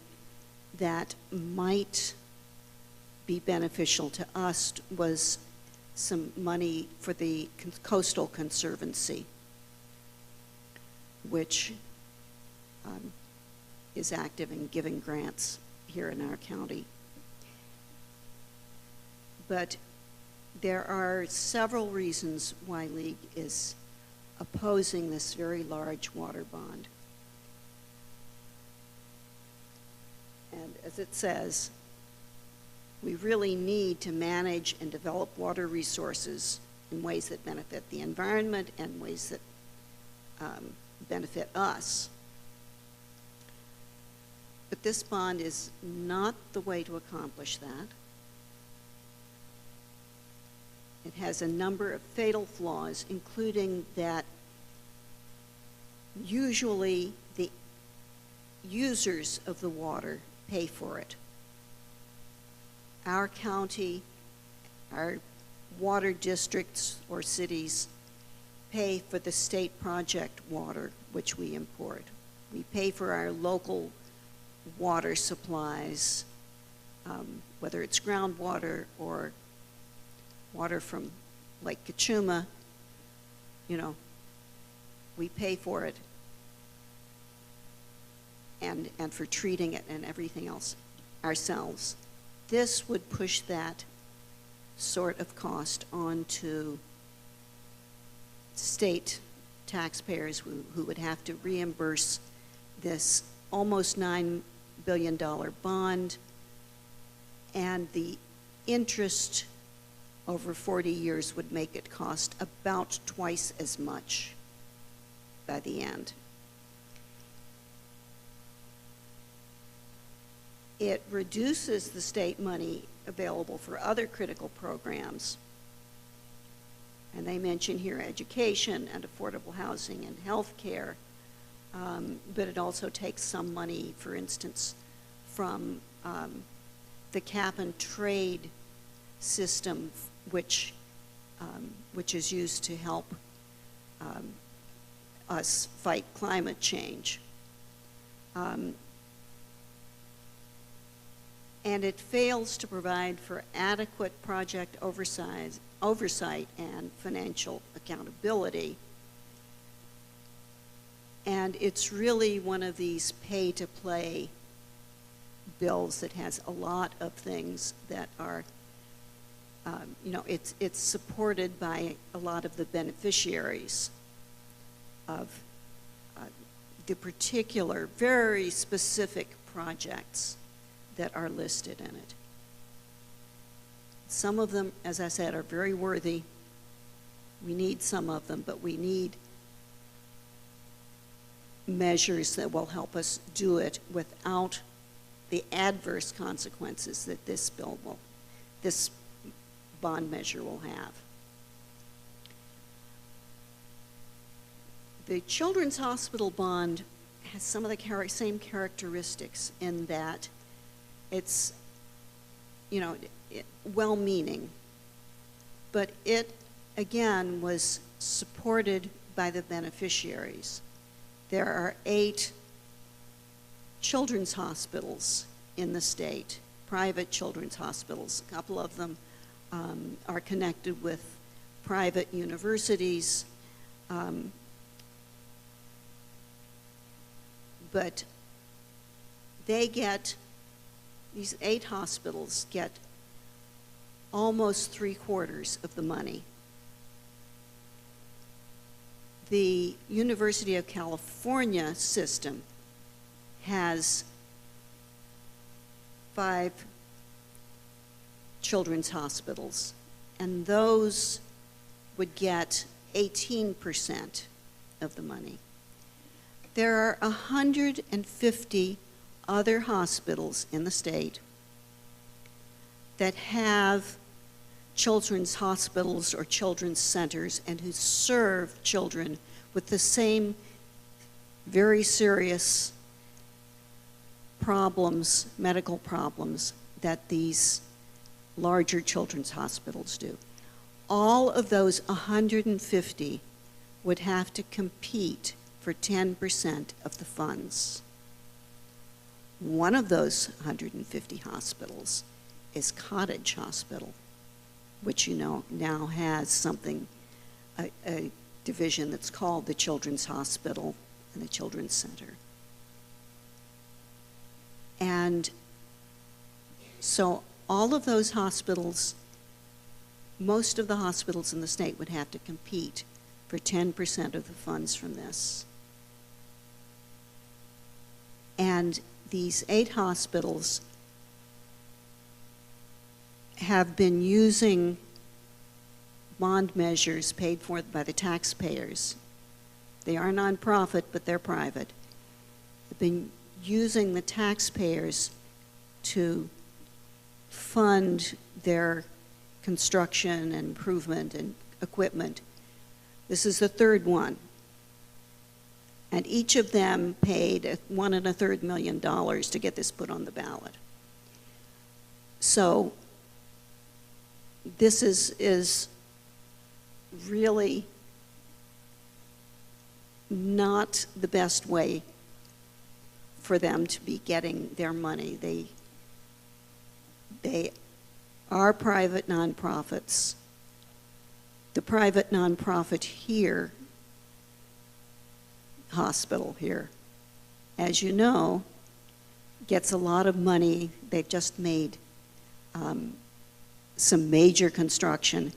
that might be beneficial to us was some money for the Coastal Conservancy, which is active in giving grants here in our county. But There are several reasons why League is opposing this very large water bond. And as it says, we really need to manage and develop water resources in ways that benefit the environment and ways that benefit us. But this bond is not the way to accomplish that. It has a number of fatal flaws, including that usually the users of the water pay for it. Our county, our water districts or cities pay for the state project water which we import. We pay for our local water supplies, whether it's groundwater or water from Lake Kachuma, you know, we pay for it and for treating it and everything else ourselves. This would push that sort of cost onto state taxpayers who would have to reimburse this almost $9 billion bond, and the interest over 40 years would make it cost about twice as much by the end. It reduces the state money available for other critical programs. And they mention here education and affordable housing and health care. But it also takes some money, for instance, from the cap and trade system, which is used to help us fight climate change. And it fails to provide for adequate project oversight and financial accountability. And it's really one of these pay-to-play bills that has a lot of things that are, you know, it's supported by a lot of the beneficiaries of the particular, very specific projects that are listed in it. Some of them, as I said, are very worthy. We need some of them, but we need measures that will help us do it without the adverse consequences that this bond measure will have. The Children's Hospital bond has some of the same characteristics in that it's, you know, well-meaning, but it, again, was supported by the beneficiaries. There are 8 children's hospitals in the state, private children's hospitals. A couple of them are connected with private universities, but they get, these 8 hospitals get almost 3/4 of the money. The University of California system has 5 children's hospitals, and those would get 18% of the money. There are 150 other hospitals in the state that have children's hospitals or children's centers and who serve children with the same very serious problems, medical problems, that these larger children's hospitals do. All of those 150 would have to compete for 10% of the funds. One of those 150 hospitals is Cottage Hospital, which you know now has something, a division that's called the Children's Hospital and the Children's Center. And so all of those hospitals most of the hospitals in the state would have to compete for 10% of the funds from this. And these 8 hospitals have been using bond measures paid for by the taxpayers. They are nonprofit, but they're private. They've been using the taxpayers to fund their construction and improvement and equipment. This is the 3rd one. And each of them paid $1.33 million to get this put on the ballot. So this is really not the best way for them to be getting their money. They are private nonprofits. The private nonprofit here, hospital here, as you know, gets a lot of money. They've just made some major construction.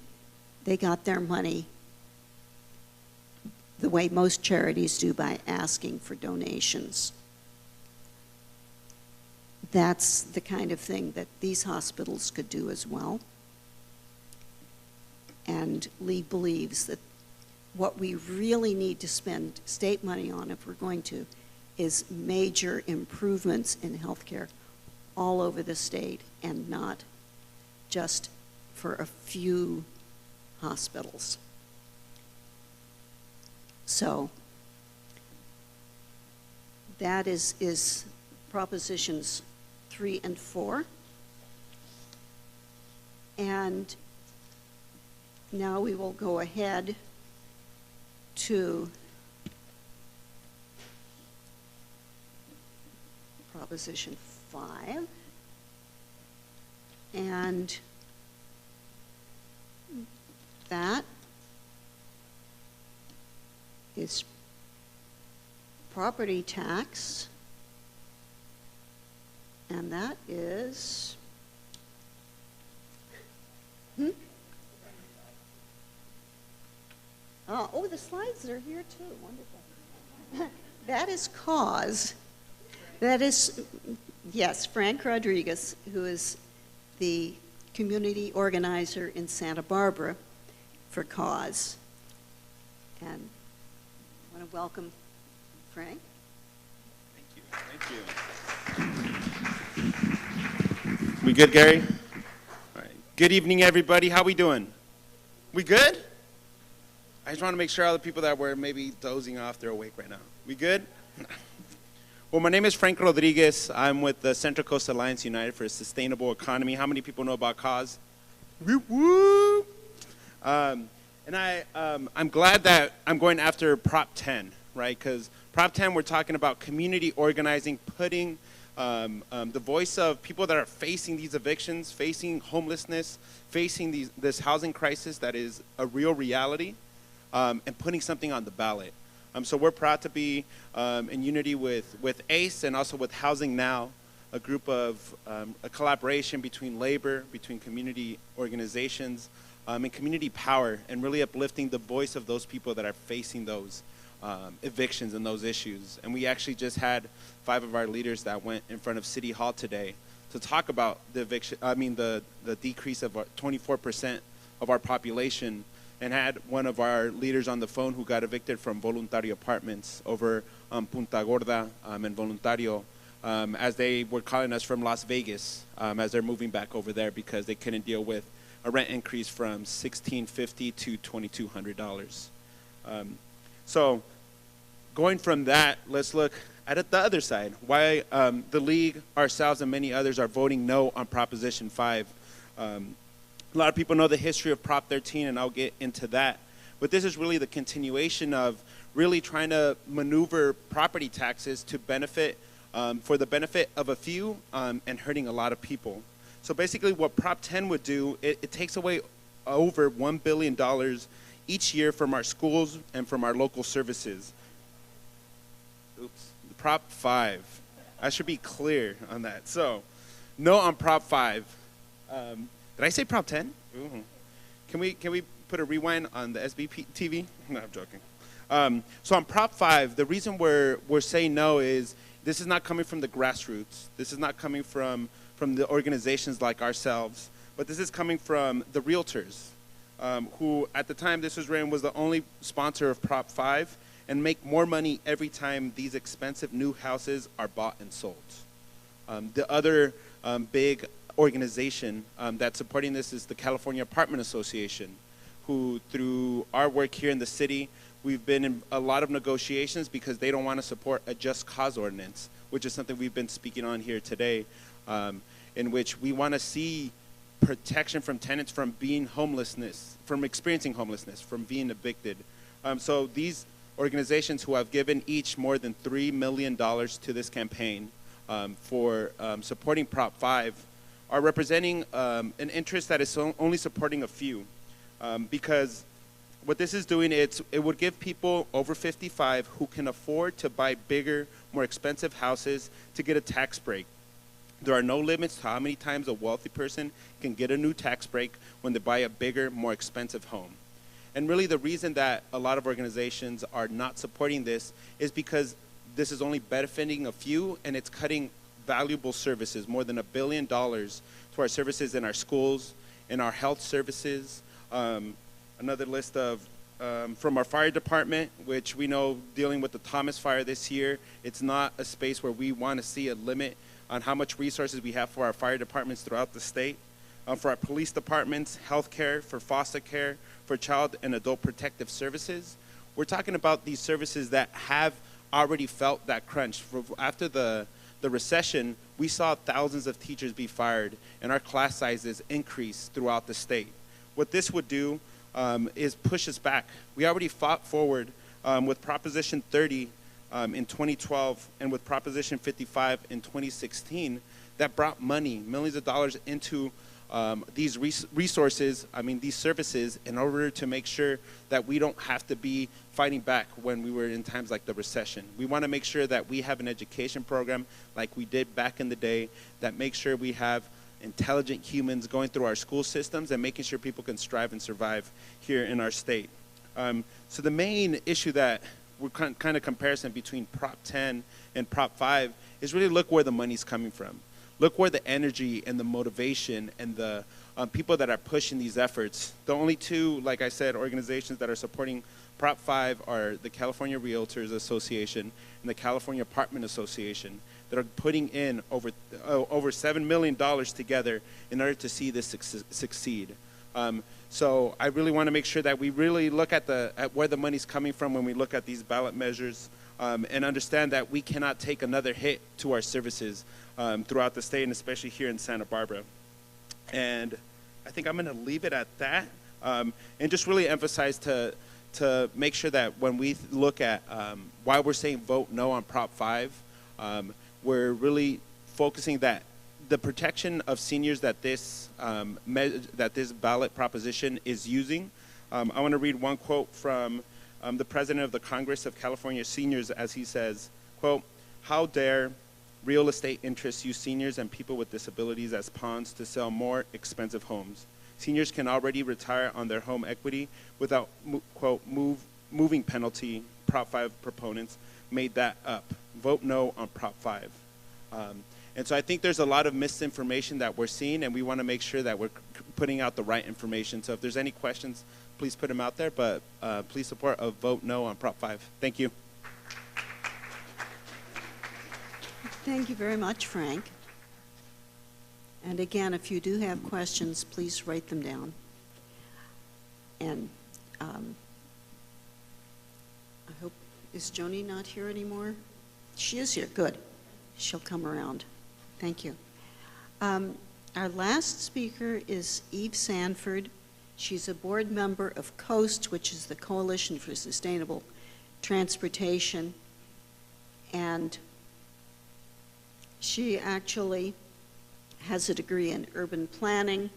They got their money the way most charities do, by asking for donations. That's the kind of thing that these hospitals could do as well. And Lee believes that what we really need to spend state money on, if we're going to, is major improvements in healthcare all over the state, and not just for a few hospitals. So that is propositions 3 and 4. And now we will go ahead to proposition 5. And that is property tax, and that is oh, the slides are here too. Wonderful. That is cause. That is, yes, Frank Rodriguez, who is the community organizer in Santa Barbara for cause. And I want to welcome Frank. Thank you. We good, Gary? All right. Good evening, everybody. How we doing? We good? I just want to make sure all the people that were maybe dozing off, they're awake right now. We good? Well, my name is Frank Rodriguez. I'm with the Central Coast Alliance United for a Sustainable Economy. How many people know about cause? Woo woo! And I'm glad that I'm going after Prop 10, right? Because Prop 10, we're talking about community organizing, putting the voice of people that are facing these evictions, facing homelessness, facing this housing crisis that is a real reality, and putting something on the ballot. So we're proud to be in unity with ACE and also with Housing Now, a group of a collaboration between labor, between community organizations, and community power, and really uplifting the voice of those people that are facing those evictions and those issues. And we actually just had 5 of our leaders that went in front of City Hall today to talk about the eviction. the decrease of 24% of our population, and had one of our leaders on the phone who got evicted from Voluntario Apartments over Punta Gorda and Voluntario, as they were calling us from Las Vegas, as they're moving back over there because they couldn't deal with a rent increase from $1,650 to $2,200. So going from that, let's look at the other side. Why the League, ourselves, and many others are voting no on Proposition 5. A lot of people know the history of Prop 13, and I'll get into that. But this is really the continuation of really trying to maneuver property taxes to benefit, for the benefit of a few, and hurting a lot of people. So basically what Prop 10 would do, it takes away over $1 billion each year from our schools and from our local services. Oops, Prop 5. I should be clear on that. So, no on Prop 5. Did I say Prop 10? Ooh. Can we put a rewind on the SBP TV? No, I'm joking. So on Prop 5, the reason we're saying no is this is not coming from the grassroots. This is not coming from the organizations like ourselves, but this is coming from the realtors, who at the time this was written was the only sponsor of Prop 5 and make more money every time these expensive new houses are bought and sold. The other big organization that's supporting this is the California Apartment Association, who through our work here in the city, we've been in a lot of negotiations because they don't want to support a just cause ordinance, which is something we've been speaking on here today, in which we want to see protection from tenants from being homelessness, from experiencing homelessness, from being evicted. So these organizations who have given each more than $3 million to this campaign for supporting Prop 5 are representing an interest that is only supporting a few, because what this is doing, it would give people over 55 who can afford to buy bigger, more expensive houses to get a tax break. There are no limits to how many times a wealthy person can get a new tax break when they buy a bigger, more expensive home. And really the reason that a lot of organizations are not supporting this is because this is only benefiting a few, and it's cutting valuable services, more than $1 billion to our services in our schools, in our health services. Another list of, from our fire department, which we know dealing with the Thomas fire this year, it's not a space where we want to see a limit on how much resources we have for our fire departments throughout the state. For our police departments, healthcare, for foster care, for child and adult protective services. We're talking about these services that have already felt that crunch. After the recession, we saw thousands of teachers be fired and our class sizes increase throughout the state. What this would do is push us back. We already fought forward with Proposition 30 in 2012 and with Proposition 55 in 2016 that brought money, millions of dollars into these resources, these services, in order to make sure that we don't have to be fighting back when we were in times like the recession. We want to make sure that we have an education program like we did back in the day that makes sure we have intelligent humans going through our school systems and making sure people can strive and survive here in our state. So the main issue that we're kind of comparison between Prop 10 and Prop 5 is really look where the money's coming from. Look where the energy and the motivation and the people that are pushing these efforts. The only two, like I said, organizations that are supporting Prop 5 are the California Realtors Association and the California Apartment Association that are putting in over $7 million together in order to see this succeed. So I really want to make sure that we really look at where the money's coming from when we look at these ballot measures, and understand that we cannot take another hit to our services throughout the state, and especially here in Santa Barbara. And I think I'm going to leave it at that, and just really emphasize to make sure that when we look at why we're saying vote no on Prop 5, we're really focusing that the protection of seniors that this ballot proposition is using. I want to read one quote from the president of the Congress of California Seniors, as he says, quote, "How dare real estate interests use seniors and people with disabilities as pawns to sell more expensive homes. Seniors can already retire on their home equity without, quote, moving penalty. Prop 5 proponents made that up. Vote no on Prop 5. And so I think there's a lot of misinformation that we're seeing, and we want to make sure that we're putting out the right information. So if there's any questions, please put them out there, but please support a vote no on Prop 5. Thank you. Thank you very much, Frank. And again, if you do have questions, please write them down. And I hope, is Joni not here anymore? She is here, good. She'll come around. Thank you. Our last speaker is Eve Sanford. She's a board member of COAST, which is the Coalition for Sustainable Transportation. And she actually has a degree in urban planning.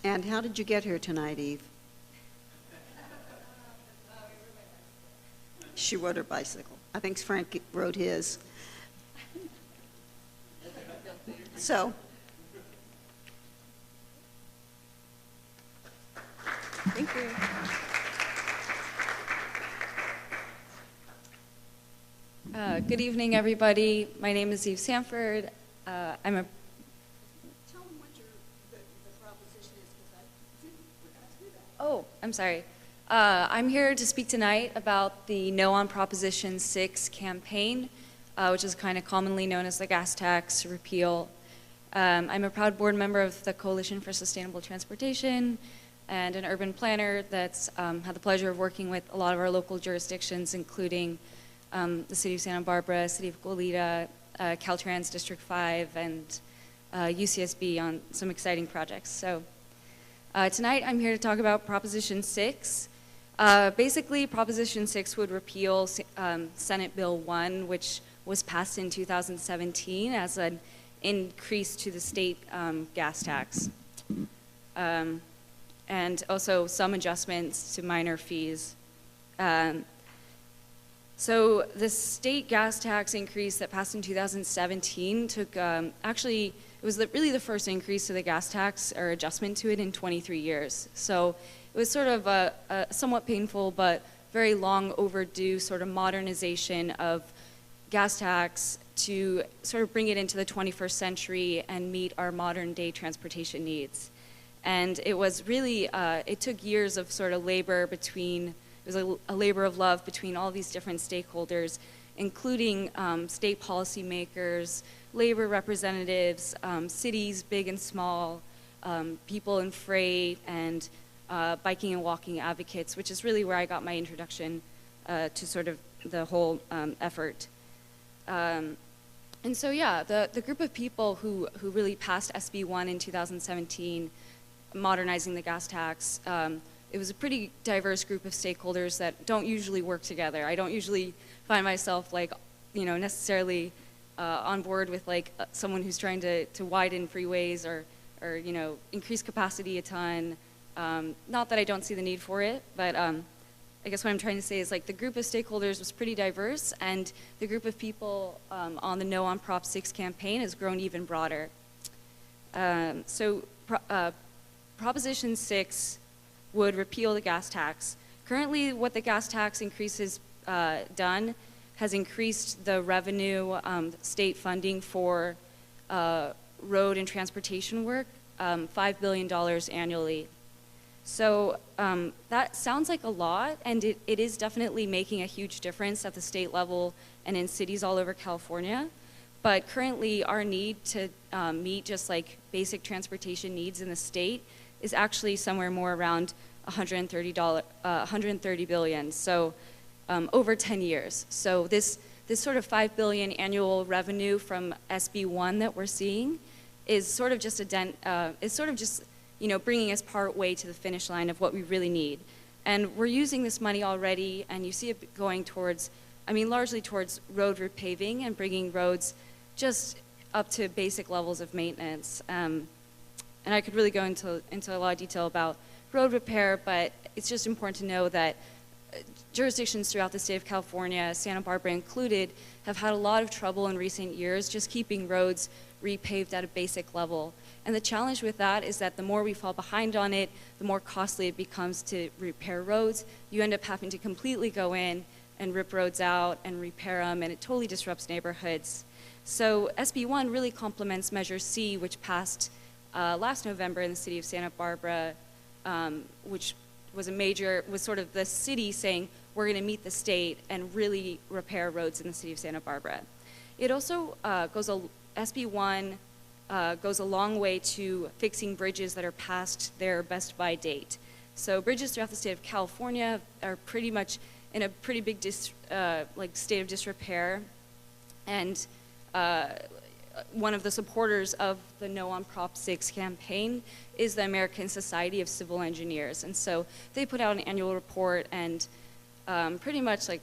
And how did you get here tonight, Eve? She rode her bicycle. I think Frank rode his. Thank you. Good evening, everybody. My name is Eve Sanford. I'm a Tell them what the proposition is, because I didn't forgot to do that. Oh, I'm sorry. I'm here to speak tonight about the No on Proposition 6 campaign, which is kind of commonly known as the gas tax repeal. I'm a proud board member of the Coalition for Sustainable Transportation and an urban planner that's had the pleasure of working with a lot of our local jurisdictions, including the City of Santa Barbara, City of Goleta, Caltrans District 5, and UCSB on some exciting projects. So tonight I'm here to talk about Proposition 6. Basically, Proposition 6 would repeal Senate Bill 1, which was passed in 2017 as an increase to the state gas tax. And also some adjustments to minor fees. So the state gas tax increase that passed in 2017 took, actually, it was really the first increase to the gas tax or adjustment to it in 23 years. So it was sort of a somewhat painful but very long overdue sort of modernization of gas tax to sort of bring it into the 21st century and meet our modern day transportation needs. And it was really, it took years of sort of labor between, it was a labor of love between all these different stakeholders, including state policymakers, labor representatives, cities big and small, people in freight, and biking and walking advocates, which is really where I got my introduction to sort of the whole effort. And so yeah, the group of people who really passed SB 1 in 2017, modernizing the gas tax, it was a pretty diverse group of stakeholders that don't usually work together. I don't usually find myself like, you know, necessarily on board with like someone who's trying to widen freeways or you know, increase capacity a ton. Not that I don't see the need for it, but I guess what I'm trying to say is like the group of stakeholders was pretty diverse, and the group of people on the No on Prop 6 campaign has grown even broader. Proposition 6 would repeal the gas tax. Currently, what the gas tax increase has done has increased the revenue state funding for road and transportation work $5 billion annually. So that sounds like a lot, and it is definitely making a huge difference at the state level and in cities all over California. But currently, our need to meet just like basic transportation needs in the state is actually somewhere more around $130 billion, so over 10 years. So this sort of $5 billion annual revenue from SB 1 that we're seeing is sort of just you know, bringing us part way to the finish line of what we really need. And we're using this money already, and you see it going towards, I mean, largely towards road repaving and bringing roads just up to basic levels of maintenance. And I could really go into a lot of detail about road repair, but it's just important to know that jurisdictions throughout the state of California, Santa Barbara included, have had a lot of trouble in recent years just keeping roads repaved at a basic level. And the challenge with that is that the more we fall behind on it, the more costly it becomes to repair roads. You end up having to completely go in and rip roads out and repair them, and it totally disrupts neighborhoods. So SB 1 really complements Measure C, which passed last November in the city of Santa Barbara, which was sort of the city saying, we're gonna meet the state and really repair roads in the city of Santa Barbara. It also SB 1 goes a long way to fixing bridges that are past their best by date. So bridges throughout the state of California are pretty much in a pretty big state of disrepair. And one of the supporters of the No on Prop 6 campaign is the American Society of Civil Engineers. And so they put out an annual report, and pretty much like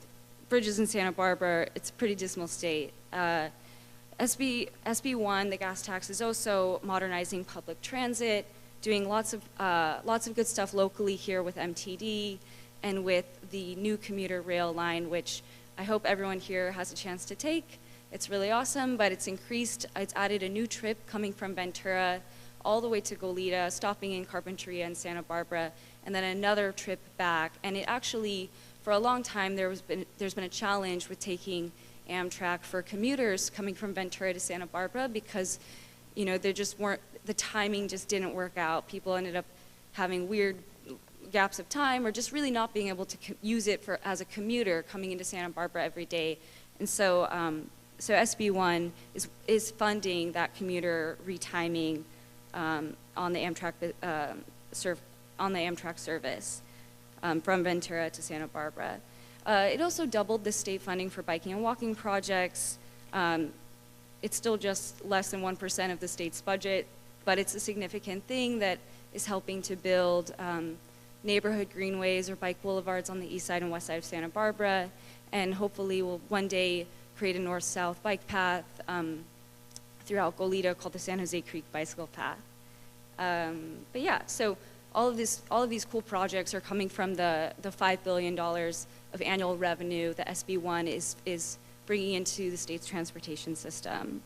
bridges in Santa Barbara, it's a pretty dismal state. SB 1, the gas tax, is also modernizing public transit, doing lots of good stuff locally here with MTD and with the new commuter rail line, which I hope everyone here has a chance to take. It's really awesome, but it's added a new trip coming from Ventura all the way to Goleta, stopping in Carpinteria and Santa Barbara, and then another trip back. And it actually, for a long time, there's been a challenge with taking Amtrak for commuters coming from Ventura to Santa Barbara because, you know, there just weren't, the timing just didn't work out. People ended up having weird gaps of time or just really not being able to use it for as a commuter coming into Santa Barbara every day. And so, so SB1 is funding that commuter retiming on the Amtrak service from Ventura to Santa Barbara. It also doubled the state funding for biking and walking projects. It's still just less than 1% of the state's budget, but it's a significant thing that is helping to build neighborhood greenways or bike boulevards on the east side and west side of Santa Barbara, and hopefully will one day create a north-south bike path throughout Goleta called the San Jose Creek Bicycle Path. But yeah, so all of these cool projects are coming from the $5 billion of annual revenue that SB1 is bringing into the state's transportation system.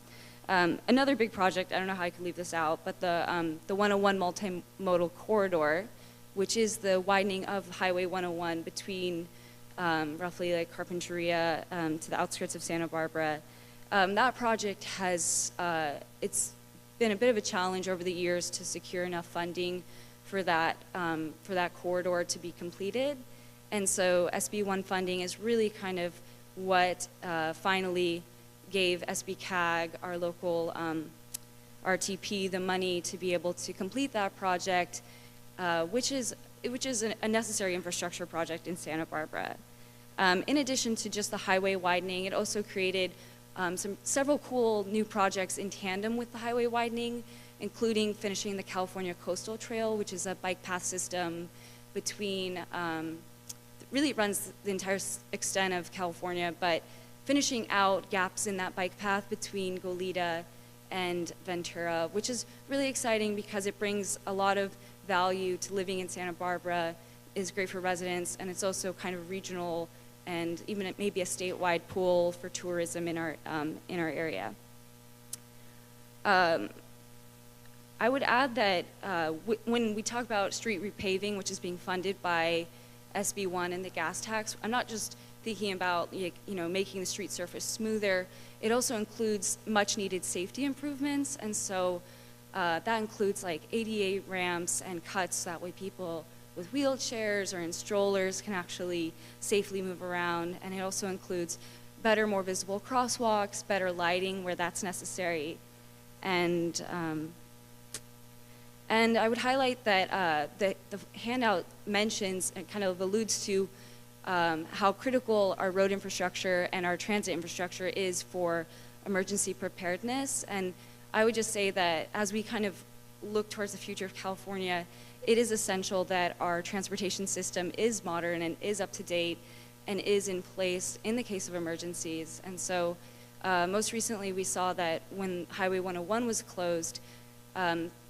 Another big project, I don't know how I could leave this out, but the 101 multimodal corridor, which is the widening of Highway 101 between roughly like Carpinteria to the outskirts of Santa Barbara. That project has, it's been a bit of a challenge over the years to secure enough funding for that corridor to be completed. And so SB1 funding is really kind of what finally gave SB CAG, our local RTP, the money to be able to complete that project, which is a necessary infrastructure project in Santa Barbara. In addition to just the highway widening, it also created several cool new projects in tandem with the highway widening, including finishing the California Coastal Trail, which is a bike path system between, really it runs the entire extent of California, but finishing out gaps in that bike path between Goleta and Ventura, which is really exciting because it brings a lot of value to living in Santa Barbara, is great for residents, and it's also kind of regional and even maybe a statewide pool for tourism in our area. I would add that when we talk about street repaving, which is being funded by SB1 and the gas tax, I'm not just thinking about making the street surface smoother. It also includes much needed safety improvements, and so that includes like ADA ramps and cuts, that way people with wheelchairs or in strollers can actually safely move around. And it also includes better, more visible crosswalks, better lighting where that's necessary. And I would highlight that the handout mentions and kind of alludes to how critical our road infrastructure and our transit infrastructure is for emergency preparedness. And I would just say that as we kind of look towards the future of California, it is essential that our transportation system is modern and is up to date and is in place in the case of emergencies. And so most recently we saw that when Highway 101 was closed,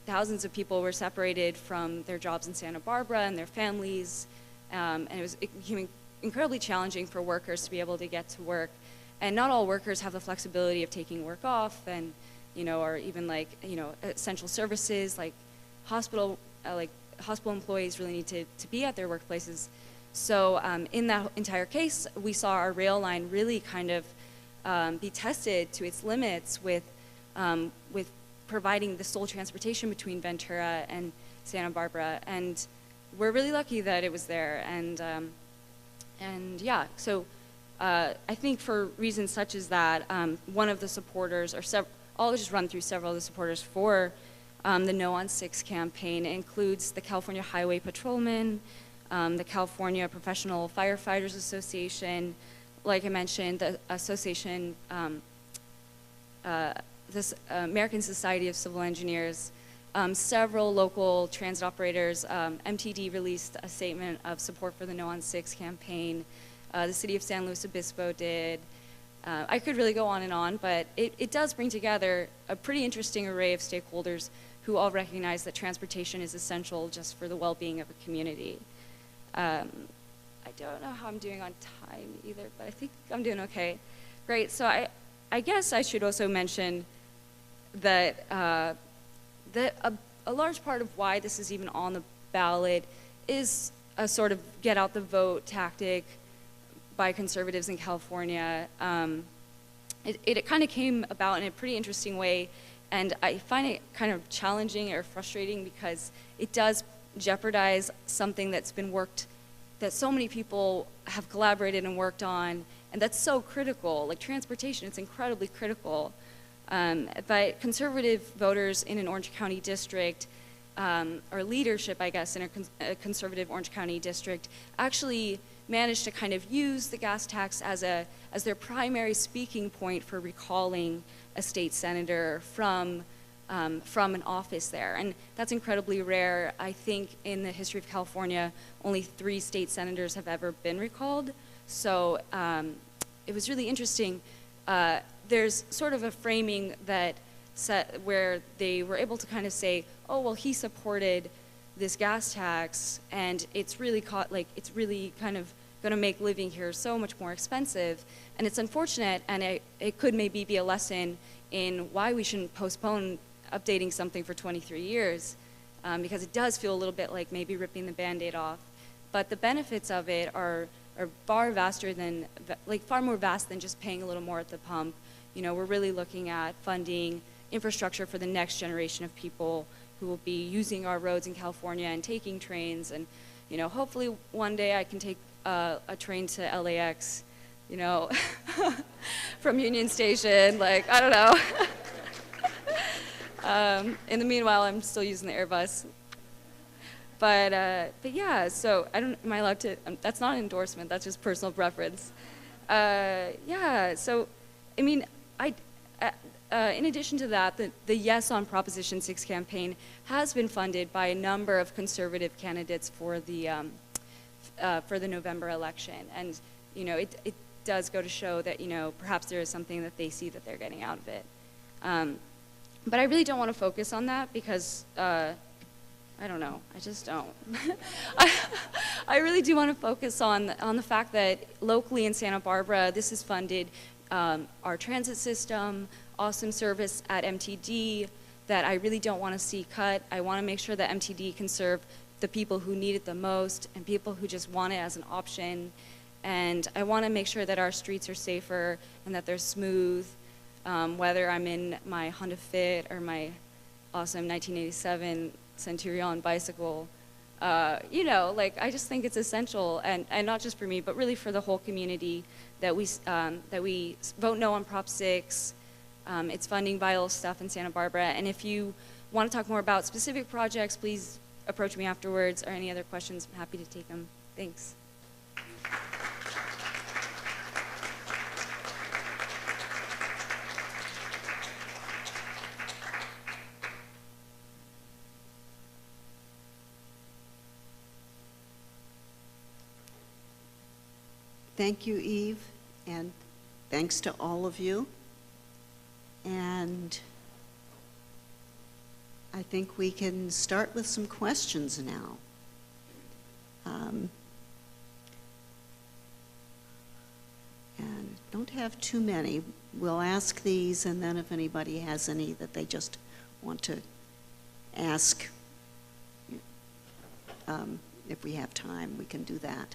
thousands of people were separated from their jobs in Santa Barbara and their families, and it became incredibly challenging for workers to be able to get to work. And not all workers have the flexibility of taking work off, and or even essential services like hospital employees really need to be at their workplaces. So in that entire case, we saw our rail line really kind of be tested to its limits with providing the sole transportation between Ventura and Santa Barbara, and we're really lucky that it was there. And yeah, so I think for reasons such as that, one of the supporters, or I'll just run through several of the supporters for the No on 6 campaign. It includes the California Highway Patrolmen, the California Professional Firefighters Association, like I mentioned, the association, this American Society of Civil Engineers, several local transit operators. MTD released a statement of support for the No on 6 campaign. The city of San Luis Obispo did. I could really go on and on, but it does bring together a pretty interesting array of stakeholders who all recognize that transportation is essential just for the well-being of a community. I don't know how I'm doing on time either, but I think I'm doing okay. Great, so I guess I should also mention that, that a large part of why this is even on the ballot is a sort of get out the vote tactic by conservatives in California. It kind of came about in a pretty interesting way, and I find it kind of challenging or frustrating because it does jeopardize something that's been worked, that so many people have collaborated and worked on, and that's so critical. Like transportation, it's incredibly critical. But conservative voters in an Orange County district, or leadership, I guess, in a conservative Orange County district, actually managed to kind of use the gas tax as their primary speaking point for recalling a state senator from an office there. And that's incredibly rare. I think in the history of California, only 3 state senators have ever been recalled. So it was really interesting. There's sort of a framing that where they were able to kind of say, oh, well, he supported this gas tax, and it's really it's really kind of going to make living here so much more expensive. And it's unfortunate, and it could maybe be a lesson in why we shouldn't postpone updating something for 23 years, because it does feel a little bit like maybe ripping the Band-Aid off. But the benefits of it are far vaster than, far more vast than just paying a little more at the pump. You know, we're really looking at funding infrastructure for the next generation of people who will be using our roads in California and taking trains. And, you know, hopefully one day I can take a train to LAX, you know, from Union Station, like, I don't know. In the meanwhile, I'm still using the Airbus. But yeah, so am I allowed to, that's not an endorsement, that's just personal preference. Yeah, so, I mean, in addition to that, the Yes on Proposition 6 campaign has been funded by a number of conservative candidates for the November election. And, you know, it does go to show that, you know, perhaps there is something that they see that they're getting out of it. But I really don't want to focus on that because, I don't know, I just don't. I really do want to focus on the fact that locally in Santa Barbara, this has funded our transit system, awesome service at MTD that I really don't want to see cut. I want to make sure that MTD can serve the people who need it the most and people who just want it as an option. And I want to make sure that our streets are safer and that they're smooth, whether I'm in my Honda Fit or my awesome 1987 Centurion bicycle. You know, like, I just think it's essential, and not just for me, but really for the whole community, that we vote no on Prop 6. It's funding vital stuff in Santa Barbara. And if you want to talk more about specific projects, please approach me afterwards, or any other questions. I'm happy to take them. Thanks. Thank you, Eve, and thanks to all of you. And I think we can start with some questions now. And don't have too many. We'll ask these, and then if anybody has any that they just want to ask, if we have time, we can do that.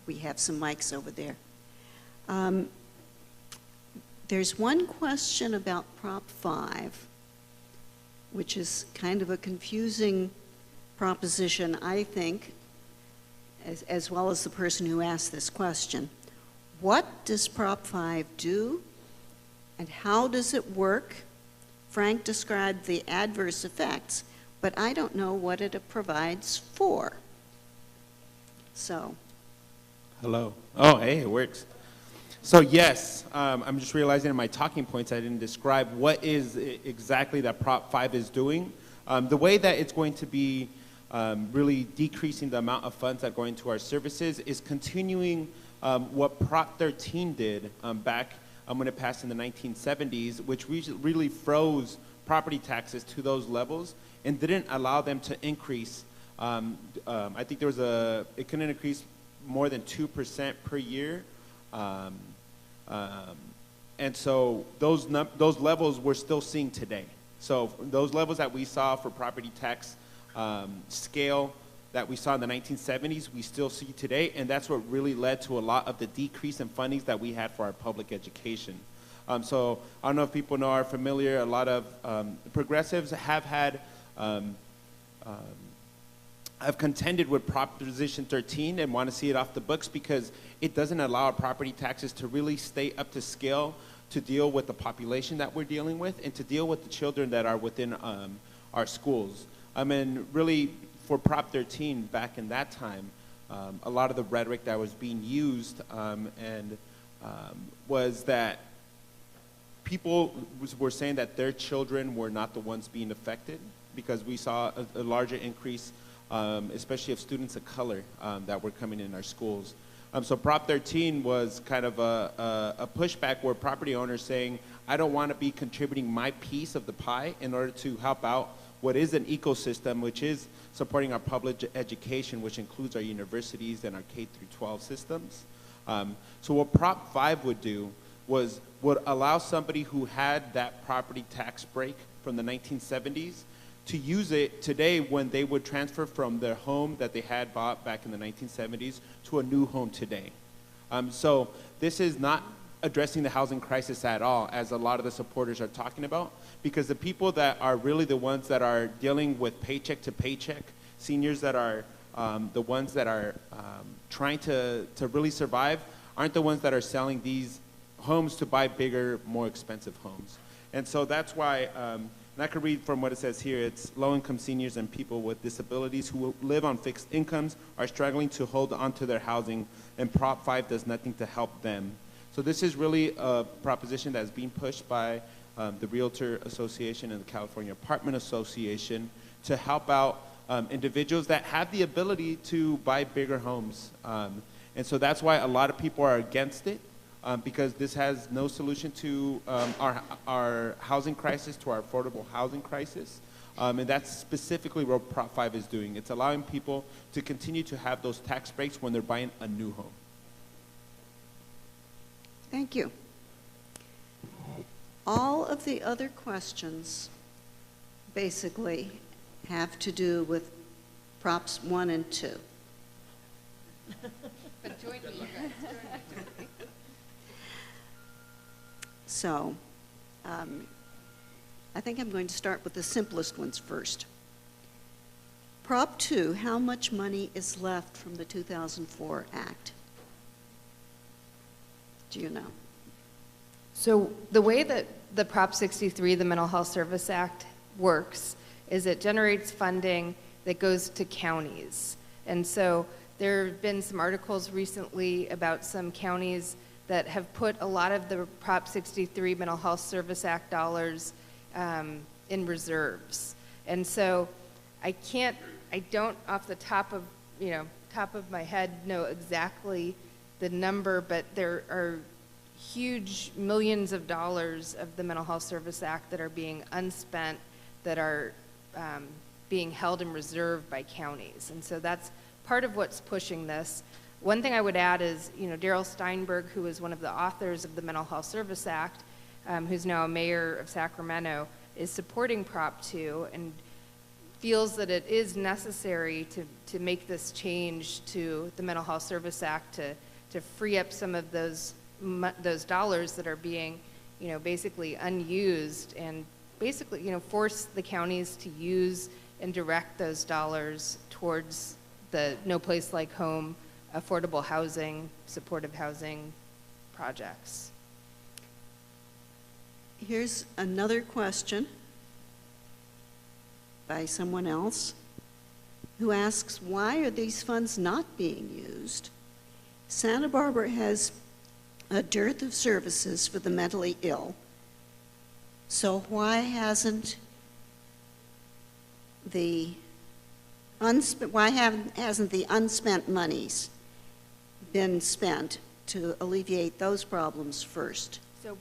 We have some mics over there. There's one question about Prop 5, which is kind of a confusing proposition, I think, as well as the person who asked this question. What does Prop 5 do, and how does it work? Frank described the adverse effects, but I don't know what it provides for. So. Hello. Oh, hey, it works. So yes, I'm just realizing in my talking points I didn't describe what is exactly that Prop 5 is doing. The way that it's going to be really decreasing the amount of funds that go into our services is continuing what Prop 13 did back when it passed in the 1970s, which really froze property taxes to those levels and didn't allow them to increase. I think there was it couldn't increase more than 2% per year. And so those levels we're still seeing today. So those levels that we saw for property tax scale that we saw in the 1970s, we still see today, and that's what really led to a lot of the decrease in fundings that we had for our public education. So I don't know if people are familiar, a lot of progressives have had, have contended with Proposition 13 and want to see it off the books because it doesn't allow our property taxes to really stay up to scale to deal with the population that we're dealing with and to deal with the children that are within our schools. I mean, really, for Prop 13 back in that time, a lot of the rhetoric that was being used was that people were saying that their children were not the ones being affected because we saw a larger increase, especially of students of color that were coming in our schools. So Prop 13 was kind of a pushback where property owners saying, I don't want to be contributing my piece of the pie in order to help out what is an ecosystem, which is supporting our public education, which includes our universities and our K-12 systems. So what Prop 5 would do would allow somebody who had that property tax break from the 1970s to use it today when they would transfer from their home that they had bought back in the 1970s to a new home today. So this is not addressing the housing crisis at all, as a lot of the supporters are talking about, because the people that are really the ones that are dealing with paycheck to paycheck, seniors that are the ones that are trying to really survive, aren't the ones that are selling these homes to buy bigger, more expensive homes. And so that's why, and I could read from what it says here, it's low-income seniors and people with disabilities who live on fixed incomes are struggling to hold on to their housing, and Prop 5 does nothing to help them. So this is really a proposition that's being pushed by the Realtor Association and the California Apartment Association to help out individuals that have the ability to buy bigger homes. And so that's why a lot of people are against it, because this has no solution to our housing crisis, to our affordable housing crisis. And that's specifically what Prop 5 is doing. It's allowing people to continue to have those tax breaks when they're buying a new home. Thank you. All of the other questions basically have to do with Props 1 and 2. But join me, you guys. Join me. So, I think I'm going to start with the simplest ones first. Prop 2, how much money is left from the 2004 Act? Do you know? So the way that the Prop 63, the Mental Health Service Act, works is it generates funding that goes to counties. And so there have been some articles recently about some counties that have put a lot of the Prop 63 Mental Health Service Act dollars in reserves. And so I don't off the top of my head know exactly the number, but there are huge millions of dollars of the Mental Health Service Act that are being unspent, that are being held in reserve by counties. And so that's part of what's pushing this. One thing I would add is, Darrell Steinberg, who is one of the authors of the Mental Health Service Act, who's now a mayor of Sacramento, is supporting Prop 2 and feels that it is necessary to make this change to the Mental Health Service Act to free up some of those dollars that are being, basically unused, and basically, force the counties to use and direct those dollars towards the No Place Like Home, affordable housing, supportive housing projects. Here's another question by someone else who asks, why are these funds not being used? Santa Barbara has a dearth of services for the mentally ill, so why hasn't the unspent monies been spent to alleviate those problems first? So,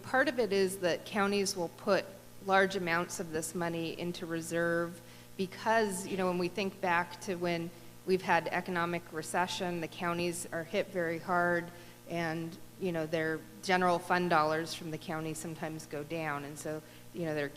part of it is that counties will put large amounts of this money into reserve because, when we think back to when we've had economic recession, the counties are hit very hard, and, their general fund dollars from the county sometimes go down. And so, they're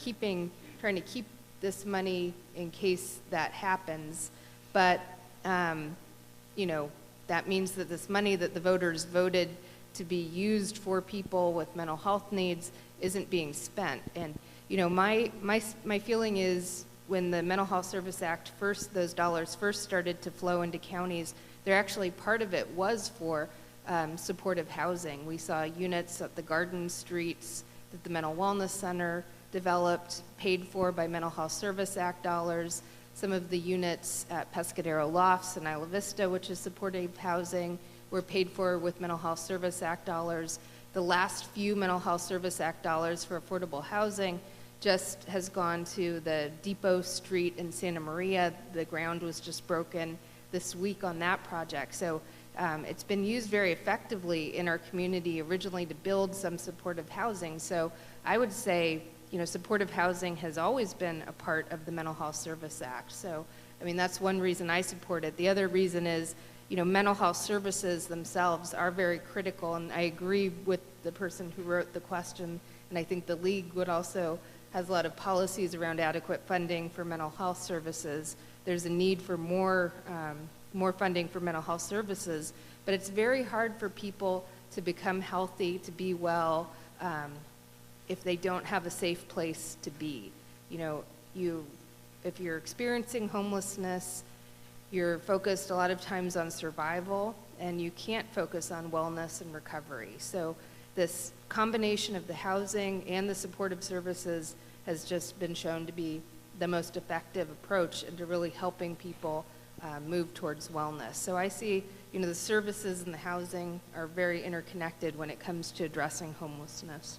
trying to keep this money in case that happens. But, that means that this money that the voters voted to be used for people with mental health needs isn't being spent. And, my feeling is when the Mental Health Service Act those dollars first started to flow into counties, part of it was for supportive housing. We saw units at the Garden Streets that the Mental Wellness Center developed, paid for by Mental Health Service Act dollars. Some of the units at Pescadero Lofts and Isla Vista, which is supportive housing, were paid for with Mental Health Service Act dollars. The last few Mental Health Service Act dollars for affordable housing just has gone to the Depot Street in Santa Maria. The ground was just broken this week on that project. So it's been used very effectively in our community originally to build some supportive housing. So I would say, supportive housing has always been a part of the Mental Health Service Act. So, that's one reason I support it. The other reason is, mental health services themselves are very critical, and I agree with the person who wrote the question, and I think the League has a lot of policies around adequate funding for mental health services. There's a need for more funding for mental health services, but it's very hard for people to become healthy, to be well, if they don't have a safe place to be. If you're experiencing homelessness, you're focused a lot of times on survival, and you can't focus on wellness and recovery. So this combination of the housing and the supportive services has just been shown to be the most effective approach into really helping people move towards wellness. So I see, the services and the housing are very interconnected when it comes to addressing homelessness.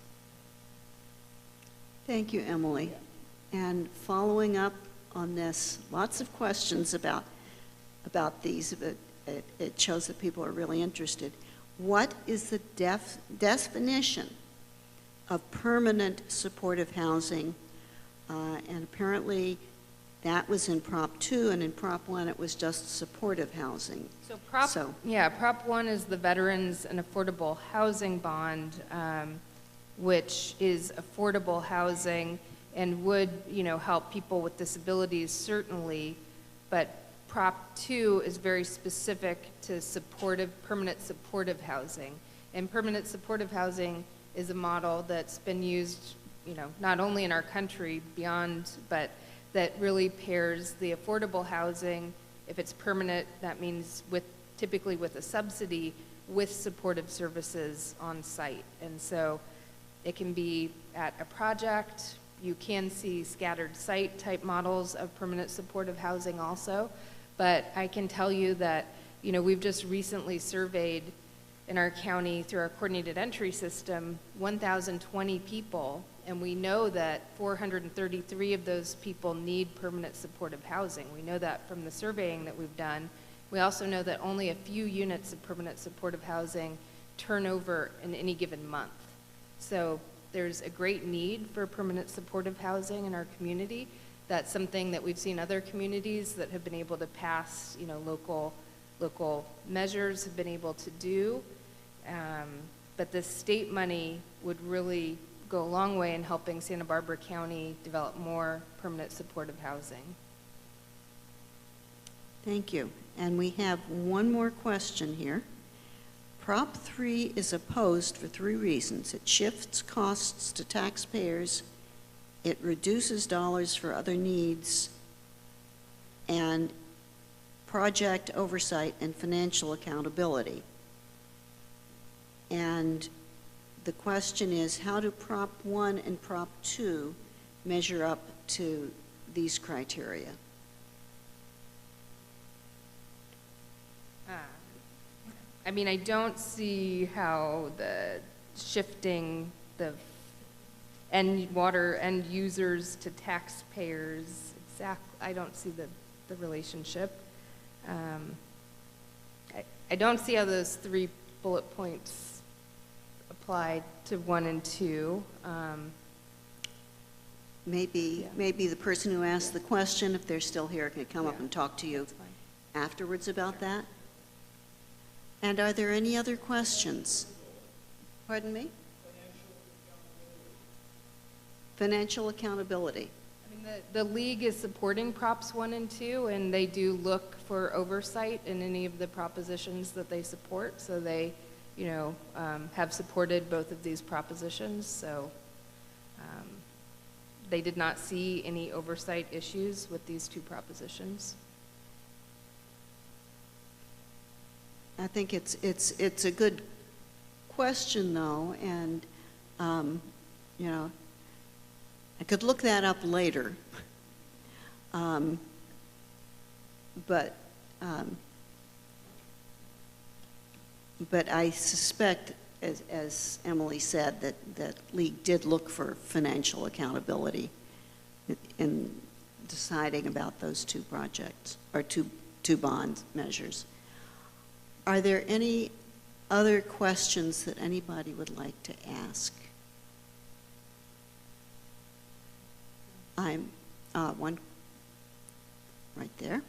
Thank you, Emily. And following up on this, lots of questions about these, but it shows that people are really interested. What is the definition of permanent supportive housing? And apparently that was in Prop 2, and in Prop 1 it was just supportive housing. So Prop 1 is the Veterans and Affordable Housing Bond, which is affordable housing and would, help people with disabilities certainly, but Prop 2 is very specific to permanent supportive housing. And permanent supportive housing is a model that's been used, not only in our country, beyond, but that really pairs the affordable housing. If it's permanent, that means typically with a subsidy, with supportive services on site. And so it can be at a project. You can see scattered site type models of permanent supportive housing also. But I can tell you that, we've just recently surveyed in our county through our coordinated entry system 1,020 people, and we know that 433 of those people need permanent supportive housing. We know that from the surveying that we've done. We also know that only a few units of permanent supportive housing turn over in any given month. So there's a great need for permanent supportive housing in our community. That's something that we've seen other communities that have been able to pass, local measures have been able to do. But the state money would really go a long way in helping Santa Barbara County develop more permanent supportive housing. Thank you. And we have one more question here. Prop 3 is opposed for 3 reasons. It shifts costs to taxpayers, it reduces dollars for other needs, and project oversight and financial accountability. And the question is, how do Prop 1 and Prop 2 measure up to these criteria? I don't see how the shifting the water end users to taxpayers, I don't see the relationship. I don't see how those 3 bullet points apply to 1 and 2. Maybe the person who asked the question, if they're still here, can come up and talk to you afterwards about that. And are there any other questions? Pardon me? Financial accountability. I mean, the league is supporting Props 1 and 2, and they do look for oversight in any of the propositions that they support. So they, have supported both of these propositions. So they did not see any oversight issues with these two propositions. I think it's a good question, though, and, I could look that up later. But I suspect, as Emily said, that League did look for financial accountability in deciding about those two projects, or two bond measures. Are there any other questions that anybody would like to ask? One right there.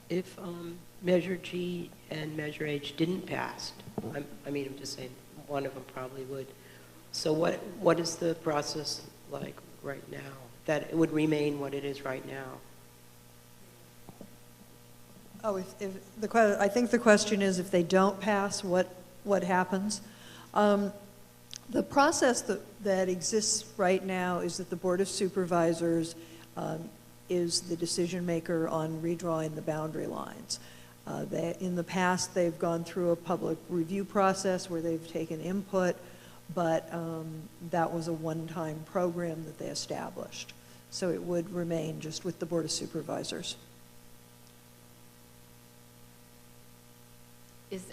If Measure G and Measure H didn't pass, I'm just saying one of them probably would. So what is the process like right now? That it would remain what it is right now? Oh, I think the question is if they don't pass, what happens? The process that exists right now is that the Board of Supervisors is the decision maker on redrawing the boundary lines. In the past, they've gone through a public review process where they've taken input, but that was a one-time program that they established. So it would remain just with the Board of Supervisors. Is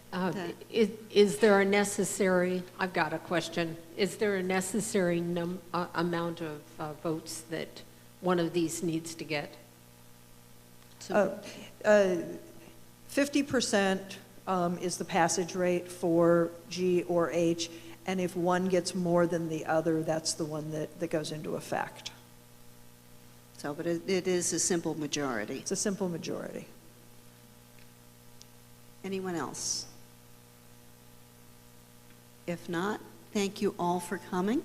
there a necessary, I've got a question, is there a necessary amount of votes that one of these needs to get? 50% is the passage rate for G or H, and if one gets more than the other, that's the one that goes into effect. So, but it is a simple majority. It's a simple majority. Anyone else? If not, thank you all for coming.